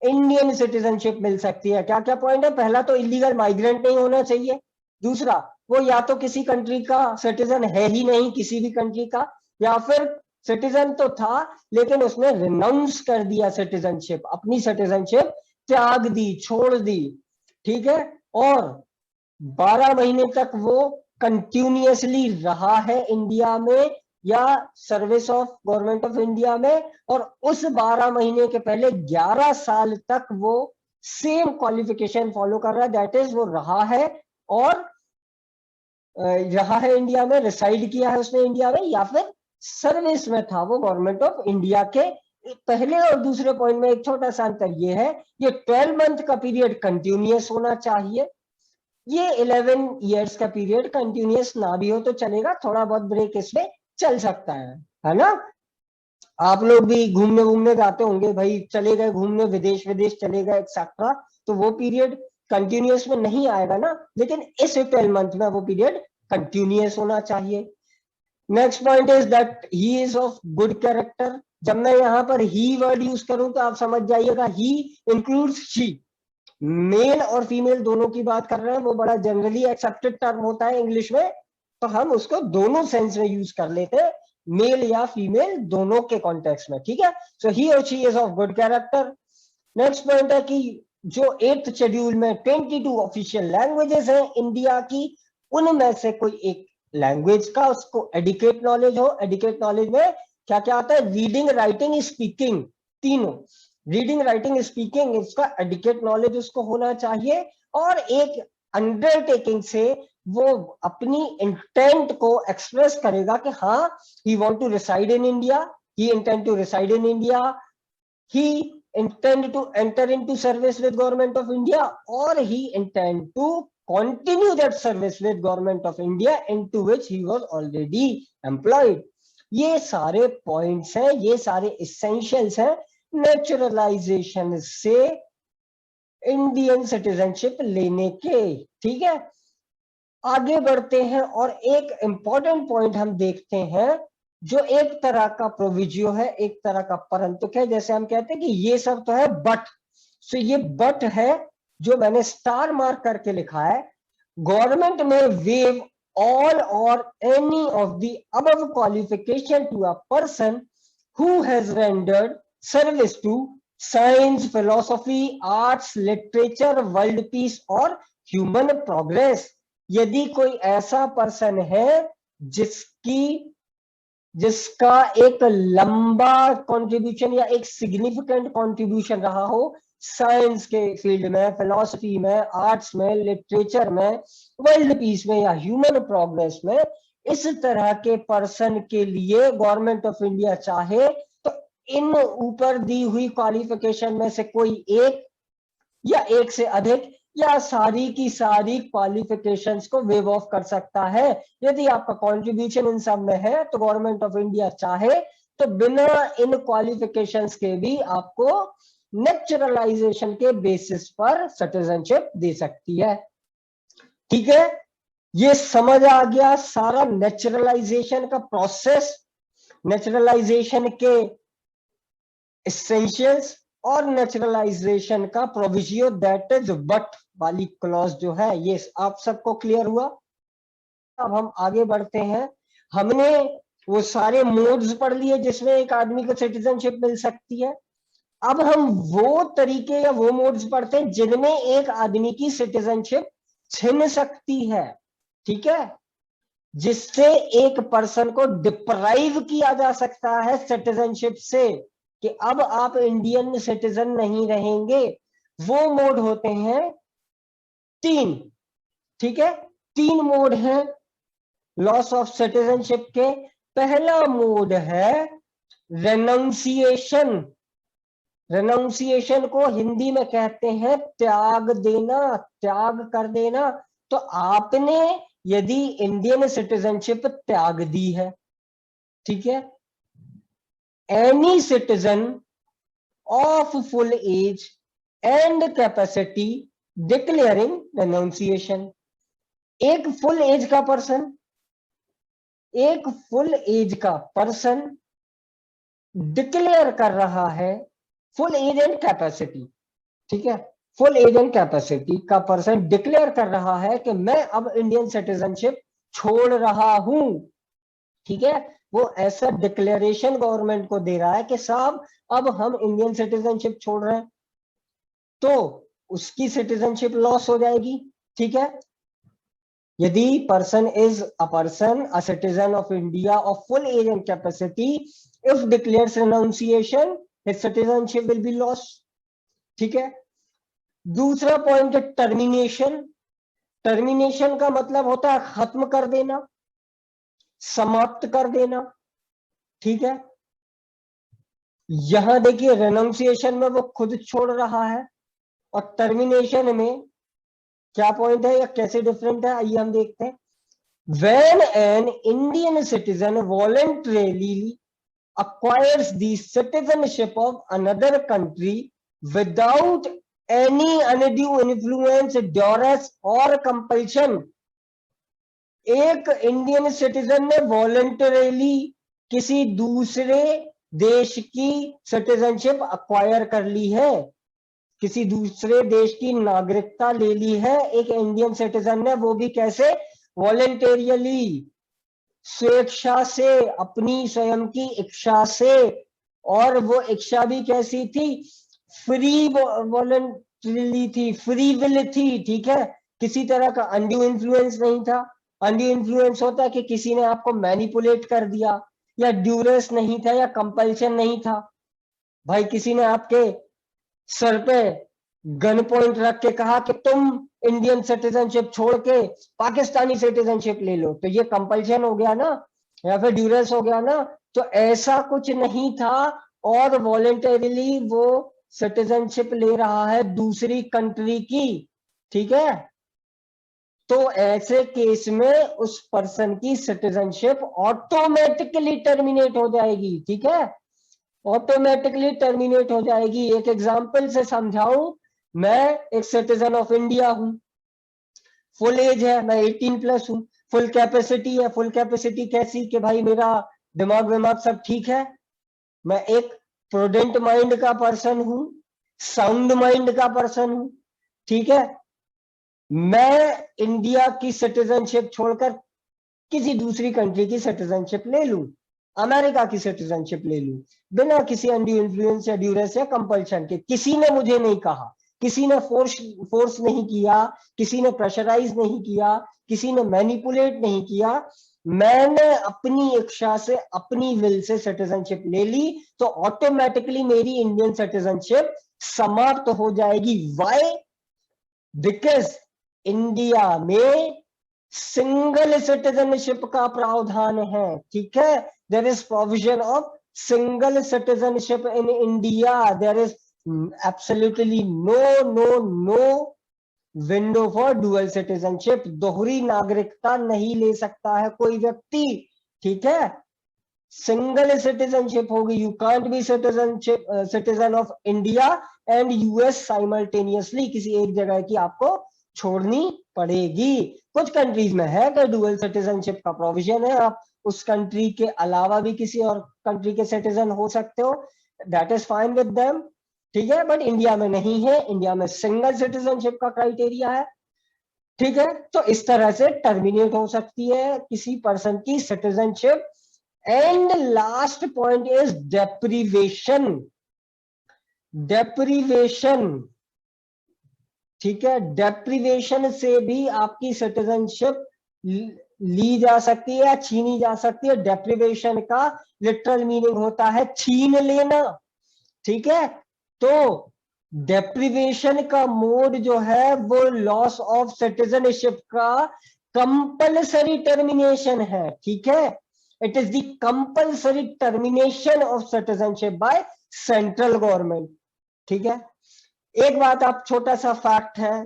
इंडियन सिटीजनशिप मिल सकती है। क्या क्या पॉइंट है? पहला तो इलीगल माइग्रेंट नहीं होना चाहिए। दूसरा, वो या तो किसी कंट्री का सिटीजन है ही नहीं, किसी भी कंट्री का, या फिर सिटीजन तो था लेकिन उसने रिनाउंस कर दिया सिटीजनशिप, अपनी सिटीजनशिप त्याग दी, छोड़ दी। ठीक है, और 12 महीने तक वो कंटिन्यूअसली रहा है इंडिया में या service of government of India में, और उस 12 महीने के पहले 11 साल तक वो सेम क्वालिफिकेशन फॉलो कर रहा है। दैट इज वो रहा है और रहा है इंडिया में, रिसाइड किया है उसने इंडिया में, या फिर सर्विस में था वो गवर्नमेंट ऑफ इंडिया के। पहले और दूसरे पॉइंट में एक छोटा सा अंतर ये है, ये 12 मंथ का पीरियड कंटिन्यूअस होना चाहिए। ये 11 इयर्स का पीरियड कंटिन्यूअस ना भी हो तो चलेगा, थोड़ा बहुत ब्रेक इसमें चल सकता है ना। आप लोग भी घूमने जाते होंगे भाई, चले गए घूमने, विदेश चले गए एक्सेट्रा, तो वो पीरियड कंटिन्यूअस में नहीं आएगा ना, लेकिन इस 12 मंथ में वो पीरियड कंटिन्यूअस होना चाहिए। Next point is that he is of good character. जब मैं यहाँ पर ही वर्ड यूज करूं तो आप समझ जाइएगा ही इंक्लूड्स शी, मेल और फीमेल दोनों की बात कर रहे हैं, वो बड़ा जनरली एक्सेप्टेड टर्म होता है इंग्लिश में, तो हम उसको दोनों सेंस में यूज कर लेते हैं, मेल या फीमेल दोनों के कॉन्टेक्स्ट में, ठीक है। सो ही और she is of good character. Next point है कि जो 8th शेड्यूल में 22 ऑफिशियल लैंग्वेजेस हैं इंडिया की, उनमें से कोई एक लैंग्वेज का उसको एडिकेट नॉलेज हो। एडिकेट नॉलेज में क्या क्या आता है? रीडिंग, राइटिंग, स्पीकिंग, तीनों, रीडिंग, राइटिंग, स्पीकिंग, इसका एडिकेट नॉलेज उसको होना चाहिए। और एक अंडरटेकिंग से वो अपनी इंटेंट को एक्सप्रेस करेगा कि हाँ, he want to reside in India, he intend to reside in India, he intend to enter into service with government of India, or he intend to continue that service with government of India into which he was already employed। ये सारे पॉइंट्स हैं, ये सारे essentials हैं नेचुरलाइजेशन से इंडियन सिटीजनशिप लेने के, ठीक है। आगे बढ़ते हैं और एक इंपॉर्टेंट पॉइंट हम देखते हैं जो एक तरह का प्रोविजियो है, एक तरह का परंतुक है। जैसे हम कहते हैं कि ये सब तो है बट, सो ये बट है जो मैंने स्टार मार्क करके लिखा है। गवर्नमेंट में वेव ऑल और any of the above qualification to a person who has rendered service to science, philosophy, arts, literature, world peace और ह्यूमन प्रोग्रेस। यदि कोई ऐसा पर्सन है जिसका एक लंबा कंट्रीब्यूशन या एक सिग्निफिकेंट कंट्रीब्यूशन रहा हो साइंस के फील्ड में, फिलॉसफी में, आर्ट्स में, लिटरेचर में, वर्ल्ड पीस में या ह्यूमन प्रोग्रेस में, इस तरह के पर्सन के लिए गवर्नमेंट ऑफ इंडिया चाहे तो इन ऊपर दी हुई क्वालिफिकेशन में से कोई एक या एक से अधिक या सारी की सारी क्वालिफिकेशंस को वेव ऑफ कर सकता है। यदि आपका कंट्रीब्यूशन इन सब में है तो गवर्नमेंट ऑफ इंडिया चाहे तो बिना इन क्वालिफिकेशंस के भी आपको नेचुरलाइजेशन के बेसिस पर सिटीजनशिप दे सकती है, ठीक है। ये समझ आ गया सारा नेचुरलाइजेशन का प्रोसेस, नेचुरलाइजेशन के एसेंशियल्स और नेचुरलाइजेशन का प्रोविजियो, दैट इज बट वाली क्लॉज जो है, ये आप सबको क्लियर हुआ। अब हम आगे बढ़ते हैं। हमने वो सारे मोड्स पढ़ लिए जिसमें एक आदमी को सिटीजनशिप मिल सकती है। अब हम वो तरीके या वो मोड्स पढ़ते हैं जिनमें एक आदमी की सिटीजनशिप छिन सकती है, ठीक है, जिससे एक पर्सन को डिप्राइव किया जा सकता है सिटीजनशिप से कि अब आप इंडियन सिटीजन नहीं रहेंगे। वो मोड होते हैं 3, ठीक है, 3 मोड हैं लॉस ऑफ सिटीजनशिप के। पहला मोड है रेनाउंसिएशन। रेनाउंसिएशन को हिंदी में कहते हैं त्याग देना, त्याग कर देना। तो आपने यदि इंडियन सिटीजनशिप त्याग दी है, ठीक है, any citizen of full age and capacity declaring renunciation। एक फुल एज का पर्सन, एक फुल एज का पर्सन डिक्लेयर कर रहा है फुल एज एंड कैपेसिटी, ठीक है, फुल एज एंड कैपेसिटी का पर्सन डिक्लेयर कर रहा है कि मैं अब इंडियन सिटीजनशिप छोड़ रहा हूं, ठीक है। वो ऐसा डिक्लेरेशन गवर्नमेंट को दे रहा है कि साहब अब हम इंडियन सिटीजनशिप छोड़ रहे हैं, तो उसकी सिटीजनशिप लॉस हो जाएगी, ठीक है। यदि person is a citizen of India of full age and capacity, if declares renunciation, his citizenship will be loss, ठीक है। दूसरा पॉइंट है टर्मिनेशन। टर्मिनेशन का मतलब होता है खत्म कर देना, समाप्त कर देना, ठीक है। यहां देखिए रेनाउंसिएशन में वो खुद छोड़ रहा है और टर्मिनेशन में क्या पॉइंट है या कैसे डिफरेंट है, आइए हम देखते हैं। When an Indian citizen voluntarily acquires the citizenship of another country without any undue influence, duress or compulsion, एक इंडियन सिटीजन ने वॉलंटरीली किसी दूसरे देश की सिटीजनशिप अक्वायर कर ली है, किसी दूसरे देश की नागरिकता ले ली है एक इंडियन सिटीजन ने, वो भी कैसे, वॉलेंटेरियली, स्वेच्छा से, अपनी स्वयं की इच्छा से, और वो इच्छा भी कैसी थी, फ्री वॉलेंटरीली थी, फ्री विल थी, ठीक है, किसी तरह का अनड्यू इन्फ्लुएंस नहीं था। अनड्यू इन्फ्लुएंस होता है कि किसी ने आपको मैनिपुलेट कर दिया, या ड्यूरेस नहीं था, या कंपल्शन नहीं था, भाई किसी ने आपके सर पे गन पॉइंट रख के कहा कि तुम इंडियन सिटीजनशिप छोड़ के पाकिस्तानी सिटीजनशिप ले लो, तो ये कंपल्शन हो गया ना, या फिर ड्यूरेस हो गया ना। तो ऐसा कुछ नहीं था, और वॉलेंटरीली वो सिटीजनशिप ले रहा है दूसरी कंट्री की, ठीक है। तो ऐसे केस में उस पर्सन की सिटीजनशिप ऑटोमेटिकली टर्मिनेट हो जाएगी, ठीक है, ऑटोमेटिकली टर्मिनेट हो जाएगी। एक एग्जांपल से समझाऊं, मैं एक सिटीजन ऑफ इंडिया हूं, फुल एज है, मैं 18+ हूं, फुल कैपेसिटी है। फुल कैपेसिटी कैसी कि भाई मेरा दिमाग सब ठीक है, मैं एक प्रूडेंट माइंड का पर्सन हूं, साउंड माइंड का पर्सन हूं, ठीक है। मैं इंडिया की सिटीजनशिप छोड़कर किसी दूसरी कंट्री की सिटीजनशिप ले लूं, अमेरिका की सिटीजनशिप ले लूं, बिना किसी अनड्यू इन्फ्लुएंस या ड्यूरेस या कंपल्शन के। किसी ने मुझे नहीं कहा, किसी ने फोर्स नहीं किया, किसी ने प्रेशराइज नहीं किया, किसी ने मैनिपुलेट नहीं किया, मैंने अपनी इच्छा से, अपनी विल से सिटीजनशिप ले ली, तो ऑटोमेटिकली मेरी इंडियन सिटीजनशिप समाप्त हो जाएगी। व्हाई? बिकॉज इंडिया में सिंगल सिटीजनशिप का प्रावधान है, ठीक है। There is provision of single citizenship in India, there is absolutely no window for dual citizenship. दोहरी नागरिकता नहीं ले सकता है कोई व्यक्ति, ठीक है। सिंगल सिटीजनशिप होगी, you can't be citizen of India and US simultaneously, किसी एक जगह की आपको छोड़नी पड़ेगी। कुछ कंट्रीज में है कि डुअल सिटीजनशिप का प्रोविजन है, आप उस कंट्री के अलावा भी किसी और कंट्री के सिटीजन हो सकते हो, that is fine with them, ठीक है। बट इंडिया में नहीं है, इंडिया में सिंगल सिटीजनशिप का क्राइटेरिया है, ठीक है। तो इस तरह से टर्मिनेट हो सकती है किसी पर्सन की citizenship. And last point is deprivation, ठीक है। डेप्रीवेशन से भी आपकी सिटीजनशिप ली जा सकती है या छीनी जा सकती है। डेप्रीवेशन का लिटरल मीनिंग होता है छीन लेना, ठीक है। तो डेप्रीवेशन का मोड जो है वो लॉस ऑफ सिटीजनशिप का कंपल्सरी टर्मिनेशन है, ठीक है। It is the compulsory termination of citizenship by central government, ठीक है। एक बात आप, छोटा सा फैक्ट है,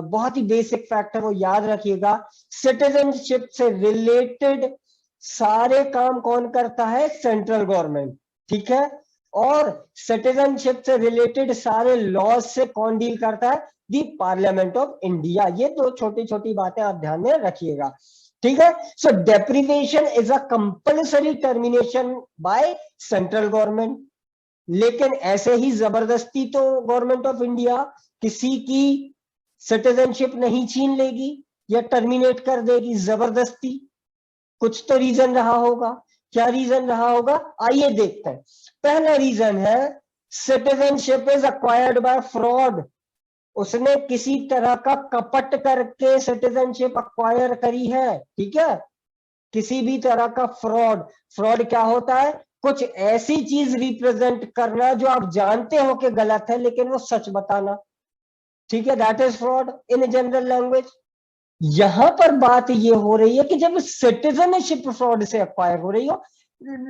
बहुत ही बेसिक फैक्ट है, वो याद रखिएगा। सिटीजनशिप से रिलेटेड सारे काम कौन करता है? सेंट्रल गवर्नमेंट, ठीक है। और सिटीजनशिप से रिलेटेड सारे लॉज से कौन डील करता है? दी पार्लियामेंट ऑफ इंडिया। ये दो छोटी छोटी बातें आप ध्यान में रखिएगा, ठीक है। So deprivation is a compulsory termination by central government. लेकिन ऐसे ही जबरदस्ती तो गवर्नमेंट ऑफ इंडिया किसी की सिटीजनशिप नहीं छीन लेगी या टर्मिनेट कर देगी जबरदस्ती। कुछ तो रीजन रहा होगा। क्या रीजन रहा होगा? आइए देखते हैं। पहला रीजन है citizenship is acquired by fraud. उसने किसी तरह का कपट करके सिटीजनशिप अक्वायर करी है, ठीक है। किसी भी तरह का फ्रॉड क्या होता है? कुछ ऐसी चीज रिप्रेजेंट करना जो आप जानते हो कि गलत है लेकिन वो सच बताना, ठीक है। That is fraud in general language. यहां पर बात ये हो रही है कि जब सिटीजनशिप फ्रॉड से अक्वायर हो रही हो,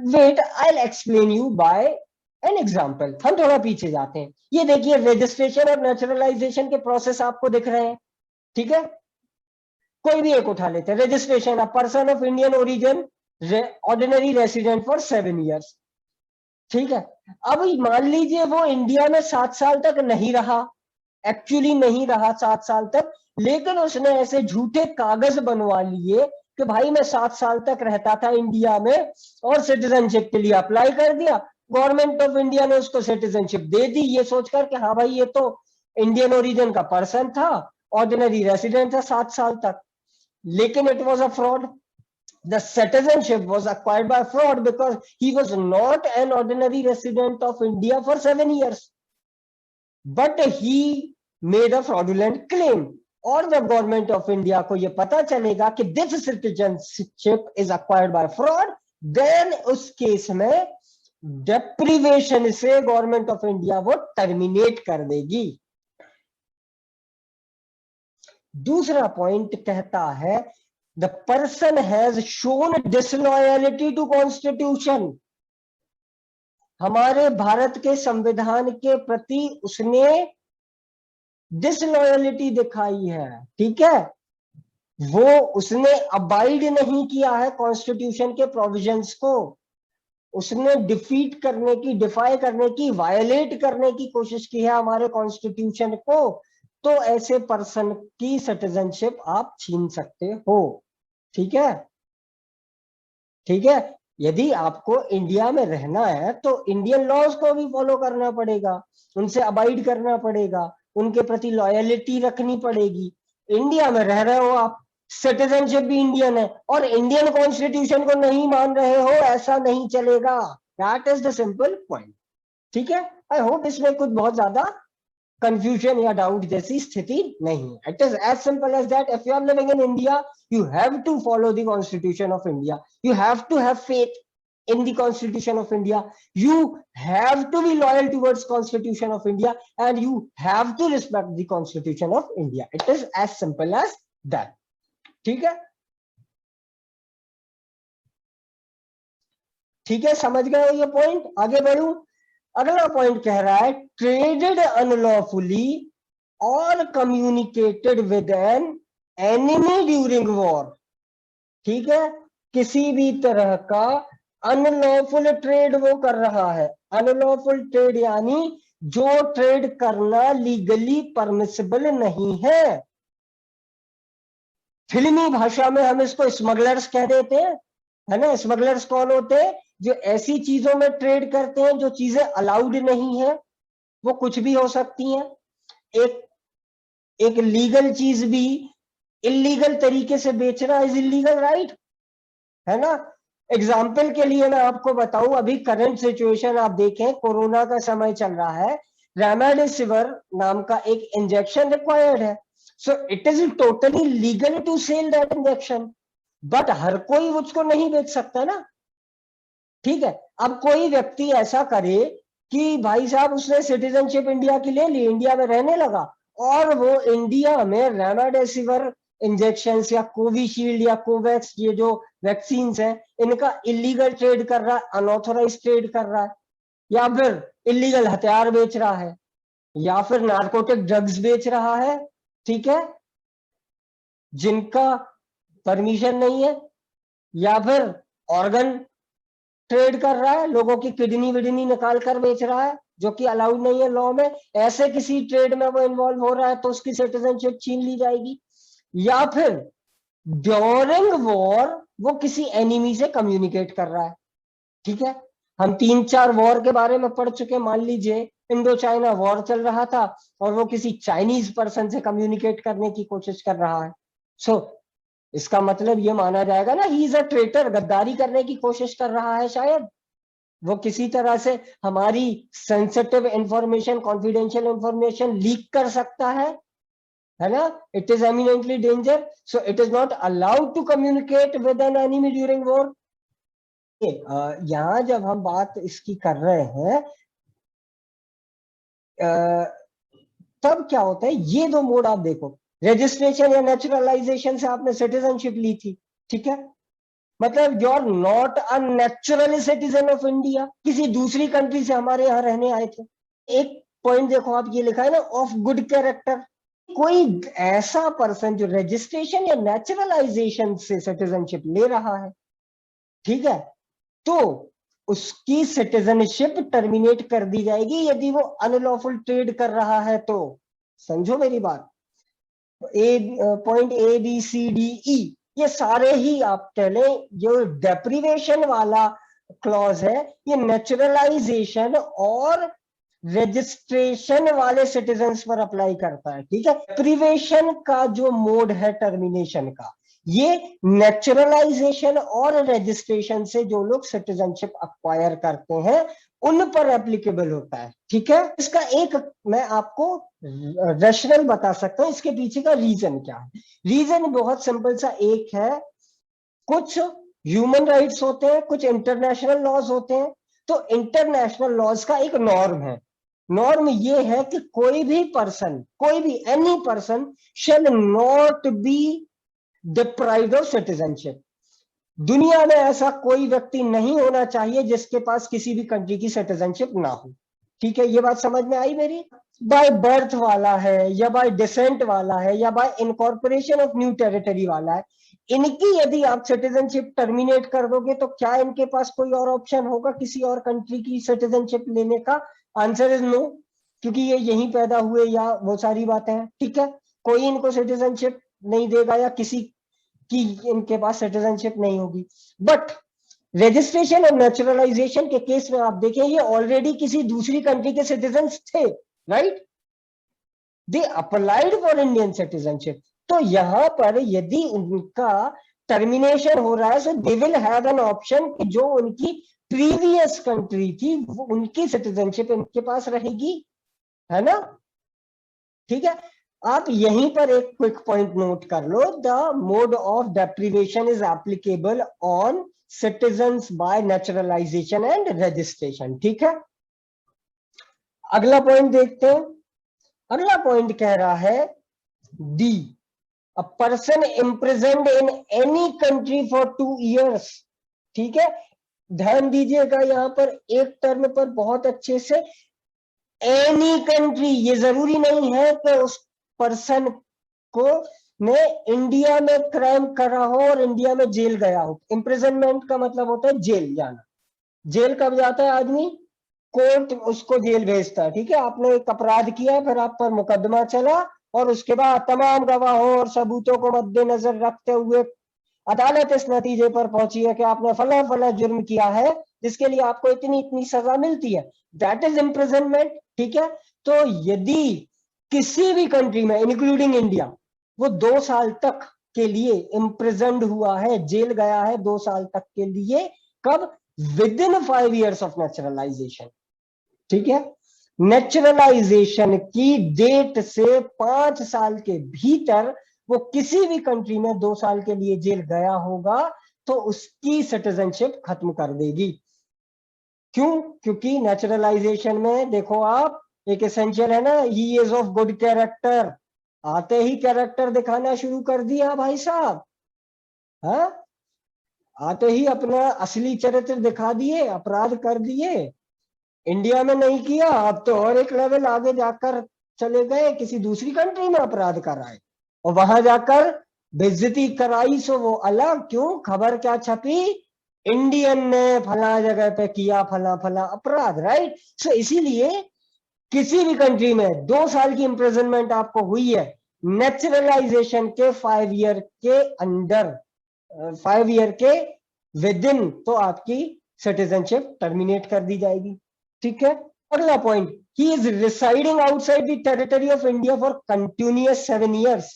wait I will explain you by an example. हम थोड़ा पीछे जाते हैं। ये देखिए, रजिस्ट्रेशन और नेचुरलाइजेशन के प्रोसेस आपको दिख रहे हैं, ठीक है। कोई भी एक उठा लेते हैं। Registration, a person of Indian origin ordinary resident for 7 years, ठीक है। अब मान लीजिए वो इंडिया में 7 साल तक नहीं रहा, एक्चुअली नहीं रहा 7 साल तक, लेकिन उसने ऐसे झूठे कागज बनवा लिए कि भाई मैं 7 साल तक रहता था इंडिया में और सिटीजनशिप के लिए अप्लाई कर दिया। गवर्नमेंट ऑफ इंडिया ने उसको सिटीजनशिप दे दी, ये सोचकर कि हाँ भाई ये तो इंडियन ओरिजिन का पर्सन था, ऑर्डिनरी रेसिडेंट था 7 साल तक, लेकिन it was a fraud. The citizenship was acquired by fraud because he was not an ordinary resident of India for 7 years, but he made a fraudulent claim. और जब गवर्नमेंट ऑफ इंडिया को ये पता चलेगा कि this citizenship is acquired by fraud, then उस केस में डेप्रीवेशन से गवर्नमेंट ऑफ इंडिया वो टर्मिनेट कर देगी. दूसरा पॉइंट कहता है the person has shown disloyalty to constitution. हमारे भारत के संविधान के प्रति उसने डिसलॉयलिटी दिखाई है, ठीक है, वो उसने अबाइड नहीं किया है कॉन्स्टिट्यूशन के प्रोविजंस को, उसने डिफीट करने की, डिफाई करने की, वायलेट करने की कोशिश की है हमारे कॉन्स्टिट्यूशन को, तो ऐसे पर्सन की सिटीजनशिप आप छीन सकते हो. ठीक है, ठीक है. यदि आपको इंडिया में रहना है तो इंडियन लॉज को भी फॉलो करना पड़ेगा, उनसे अबाइड करना पड़ेगा, उनके प्रति लॉयलिटी रखनी पड़ेगी. इंडिया में रह रहे हो आप, सिटीजनशिप भी इंडियन है, और इंडियन कॉन्स्टिट्यूशन को नहीं मान रहे हो, ऐसा नहीं चलेगा. That is the simple point. ठीक है, आई होप इसमें कुछ बहुत ज्यादा कंफ्यूजन या डाउट जैसी स्थिति नहीं है. It is as simple as that. If you are living in India, you have to follow the constitution of India, you have to have faith in the constitution of India, you have to be loyal towards constitution of India, and you have to respect the constitution of India. It is as simple as that. ठीक है, ठीक है, समझ गए ये पॉइंट. आगे बढ़ू. अगला पॉइंट कह रहा है traded unlawfully or communicated with an enemy during war. ठीक है, किसी भी तरह का अनलॉफुल ट्रेड वो कर रहा है. अनलॉफुल ट्रेड यानी जो ट्रेड करना लीगली परमिसिबल नहीं है. फिल्मी भाषा में हम इसको स्मगलर्स कह देते हैं, है ना. स्मगलर्स कौन होते हैं? जो ऐसी चीजों में ट्रेड करते हैं जो चीजें अलाउड नहीं है, वो कुछ भी हो सकती हैं. एक लीगल चीज भी इलीगल तरीके से बेचना इज इलीगल, राइट, है ना. एग्जाम्पल के लिए मैं आपको बताऊं, अभी करंट सिचुएशन आप देखें, कोरोना का समय चल रहा है, रेमडेसिविर नाम का एक इंजेक्शन रिक्वायर्ड है. So it is totally legal to sell that injection, but हर कोई उसको नहीं बेच सकता ना. ठीक है, अब कोई व्यक्ति ऐसा करे कि भाई साहब उसने सिटीजनशिप इंडिया की ले ली, इंडिया में रहने लगा, और वो इंडिया में रेमडेसिविर इंजेक्शन या कोविशील्ड या कोवैक्स, ये जो वैक्सीन है, इनका इलीगल ट्रेड कर रहा है, अनऑथोराइज ट्रेड कर रहा है, या फिर इलीगल हथियार बेच रहा है, या फिर नार्कोटिक ड्रग्स बेच रहा है, ठीक है, जिनका परमिशन नहीं है, या फिर ऑर्गन ट्रेड कर रहा है, लोगों की किडनी विडनी निकाल कर बेच रहा है, जो कि अलाउड नहीं है लॉ में. ऐसे किसी ट्रेड में वो इन्वॉल्व हो रहा है तो उसकी सिटीजनशिप छीन ली जाएगी. या फिर ड्यूरिंग वॉर वो किसी एनिमी से कम्युनिकेट कर रहा है. ठीक है, हम 3-4 वॉर के बारे में पढ़ चुके. मान लीजिए इंडो चाइना वॉर चल रहा था और वो किसी चाइनीज पर्सन से कम्युनिकेट करने की कोशिश कर रहा है. सो इसका मतलब ये माना जाएगा ना, ही इज अ ट्रेटर, गद्दारी करने की कोशिश कर रहा है. शायद वो किसी तरह से हमारी sensitive information, confidential information leak कर सकता है ना. It is eminently danger, so it is not allowed to communicate with an enemy during war. यहां जब हम बात इसकी कर रहे हैं, तब क्या होता है, ये दो मोड आप देखो, रजिस्ट्रेशन या नेचुरलाइजेशन से आपने सिटीजनशिप ली थी. ठीक है, मतलब you are not a natural citizen of India, किसी दूसरी कंट्री से हमारे यहाँ रहने आए थे. एक पॉइंट देखो आप, ये लिखा है ना, ऑफ गुड कैरेक्टर. कोई ऐसा पर्सन जो रजिस्ट्रेशन या नेचुरलाइजेशन से सिटीजनशिप ले रहा है, ठीक है, तो उसकी सिटीजनशिप टर्मिनेट कर दी जाएगी यदि वो अनलॉफुल ट्रेड कर रहा है तो. समझो मेरी बात. Point A B C D E, ये सारे ही आप कह लें, जो डेप्रीवेशन वाला क्लॉज है, ये नेचुरलाइजेशन और रजिस्ट्रेशन वाले सिटीजन्स पर अप्लाई करता है। ठीक है, प्रिवेशन का जो मोड है टर्मिनेशन का, ये नेचुरलाइजेशन और रजिस्ट्रेशन से जो लोग सिटीजनशिप अक्वायर करते हैं उन पर एप्लीकेबल होता है। ठीक है, इसका एक मैं आपको रैशनल बता सकता हूं, इसके पीछे का रीजन क्या है। रीजन बहुत सिंपल सा एक है, कुछ ह्यूमन राइट्स होते हैं, कुछ इंटरनेशनल लॉज होते हैं। तो इंटरनेशनल लॉज का एक नॉर्म है, नॉर्म ये है कि कोई भी पर्सन, कोई भी any person shall not be deprived of citizenship. दुनिया में ऐसा कोई व्यक्ति नहीं होना चाहिए जिसके पास किसी भी कंट्री की सिटीजनशिप ना हो। ठीक है, ये बात समझ में आई मेरी? बाय बर्थ वाला है या बाय डिसेंट वाला है या bye incorporation of new territory वाला है, इनकी यदि आप सिटीजनशिप टर्मिनेट कर दोगे तो क्या इनके पास कोई और ऑप्शन होगा किसी और कंट्री की सिटीजनशिप लेने का? आंसर इज नो, क्योंकि ये यहीं पैदा हुए या वो सारी बातें हैं। ठीक है, कोई इनको सिटीजनशिप नहीं देगा या किसी की इनके पास सिटीजनशिप नहीं होगी। बट रजिस्ट्रेशन और नेचुरलाइजेशन के केस में आप देखें, ये ऑलरेडी किसी दूसरी कंट्री के सिटीजन्स थे, right? They applied for Indian citizenship. तो यहां पर यदि उनका टर्मिनेशन हो रहा है so they will have an option कि जो उनकी प्रीवियस कंट्री थी वो उनकी सिटीजनशिप इनके पास रहेगी, है ना? ठीक है, आप यहीं पर एक क्विक पॉइंट नोट कर लो, the mode of deprivation is applicable on citizens by naturalization and registration. ठीक है, अगला पॉइंट देखते हैं। अगला पॉइंट कह रहा है D, a person imprisoned in any country for 2 years। ठीक है, ध्यान दीजिएगा यहां पर एक टर्म पर बहुत अच्छे से, एनी कंट्री, ये जरूरी नहीं है कि उस पर्सन को ने इंडिया में क्राइम करा हो और इंडिया में जेल गया हो। इम्प्रिजनमेंट का मतलब होता है जेल जाना। जेल कब जाता है आदमी? कोर्ट उसको जेल भेजता है। ठीक है, आपने एक अपराध किया, फिर आप पर मुकदमा चला और उसके बाद तमाम गवाहों और सबूतों को मद्देनजर रखते हुए अदालत इस नतीजे पर पहुंची है कि आपने फला फला जुर्म किया है जिसके लिए आपको इतनी इतनी सजा मिलती है, दैट इज इम्प्रिजनमेंट। ठीक है, तो यदि किसी भी कंट्री में इंक्लूडिंग इंडिया वो 2 साल तक के लिए इम्प्रिजन्ड हुआ है, जेल गया है 2 साल तक के लिए, कब? With in 5 years of naturalisation. ठीक है, नेचुरलाइजेशन की डेट से 5 साल के भीतर वो किसी भी कंट्री में 2 साल के लिए जेल गया होगा तो उसकी सिटीजनशिप खत्म कर देगी। क्यों? क्योंकि नेचुरलाइजेशन में देखो आप, एक एसेंशियल है ना, he is of good character. आते ही कैरेक्टर दिखाना शुरू कर दिया भाई साहब, हाँ, आते ही अपना असली चरित्र दिखा दिए, अपराध कर दिए। इंडिया में नहीं किया, अब तो और एक लेवल आगे जाकर चले गए, किसी दूसरी कंट्री में अपराध कराए और वहां जाकर बेइज्जती कराई। सो वो अलग, क्यों? खबर क्या छपी? इंडियन ने फला जगह पे किया फला फला अपराध, राइट? सो इसीलिए किसी भी कंट्री में 2 साल की इंप्रिजनमेंट आपको हुई है, नेचुरलाइजेशन के 5 year के अंडर, 5 year के विद इन, तो आपकी सिटीजनशिप टर्मिनेट कर दी जाएगी। ठीक है, अगला point, he is residing outside the territory of India for continuous 7 years।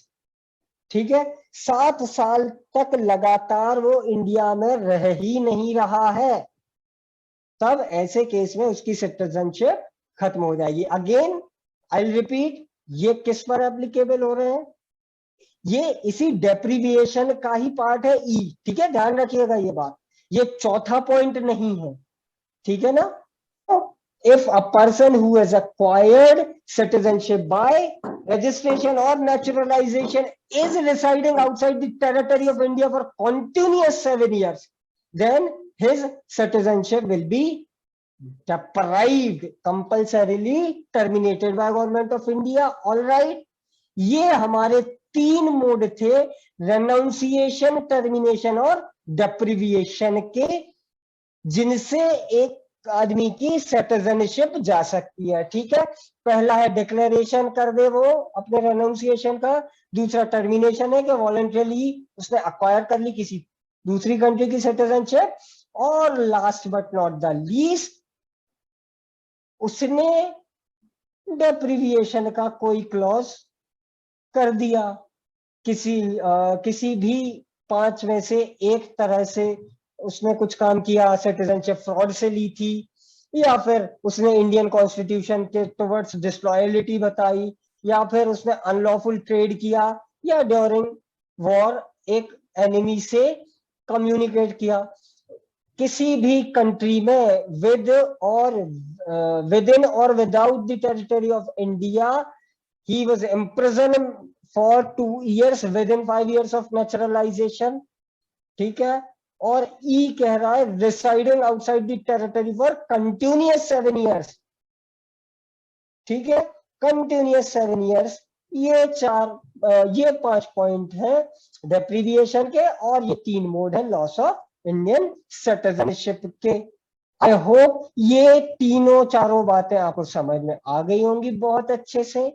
ठीक है, 7 साल तक लगातार वो इंडिया में रह ही नहीं रहा है, तब ऐसे केस में उसकी सिटीजनशिप खत्म हो जाएगी। अगेन आई विल रिपीट, ये किस पर एप्लीकेबल हो रहे हैं? ये इसी डेप्रिविएशन का ही पार्ट है, ई। ठीक है, ध्यान रखिएगा ये बात, ये चौथा पॉइंट नहीं है। ठीक है ना? If a person who has acquired citizenship by registration or naturalization is residing outside the territory of India for continuous 7 years, then his citizenship will be deprived, compulsorily terminated by government of India. All right, ये हमारे 3 मोड थे, रेनाउंसिएशन, टर्मिनेशन और डेप्रिविएशन के, जिनसे एक आदमी की सिटीजनशिप जा सकती है। ठीक है, पहला है डिक्लेरेशन कर दे वो अपने रेनाउंसिएशन का, दूसरा टर्मिनेशन है कि वॉलंटरीली उसने अक्वायर कर ली किसी दूसरी कंट्री की सिटीजनशिप, और last but not the least, उसने डेप्रिविएशन का कोई क्लॉज कर दिया, किसी भी 5 में से एक तरह से उसने कुछ काम किया, सिटीजनशिप फ्रॉड से ली थी, या फिर उसने इंडियन कॉन्स्टिट्यूशन के टुवर्ड्स डिसलॉयलिटी बताई, या फिर उसने अनलॉफुल ट्रेड किया, या ड्यूरिंग वॉर एक एनिमी से कम्युनिकेट किया। किसी भी कंट्री में विद इन और without the territory of India, he was imprison for 2 years with in 5 years of naturalisation. ठीक है, और ई कह रहा है residing outside the territory for continuous 7 years। ठीक है, कंटिन्यूअस 7 years। ये 5 पॉइंट है डेप्रिविएशन के, और ये 3 मोड है लॉस ऑफ इंडियन सिटीजनशिप के। आई होप ये तीनों चारों बातें आपको समझ में आ गई होंगी बहुत अच्छे से।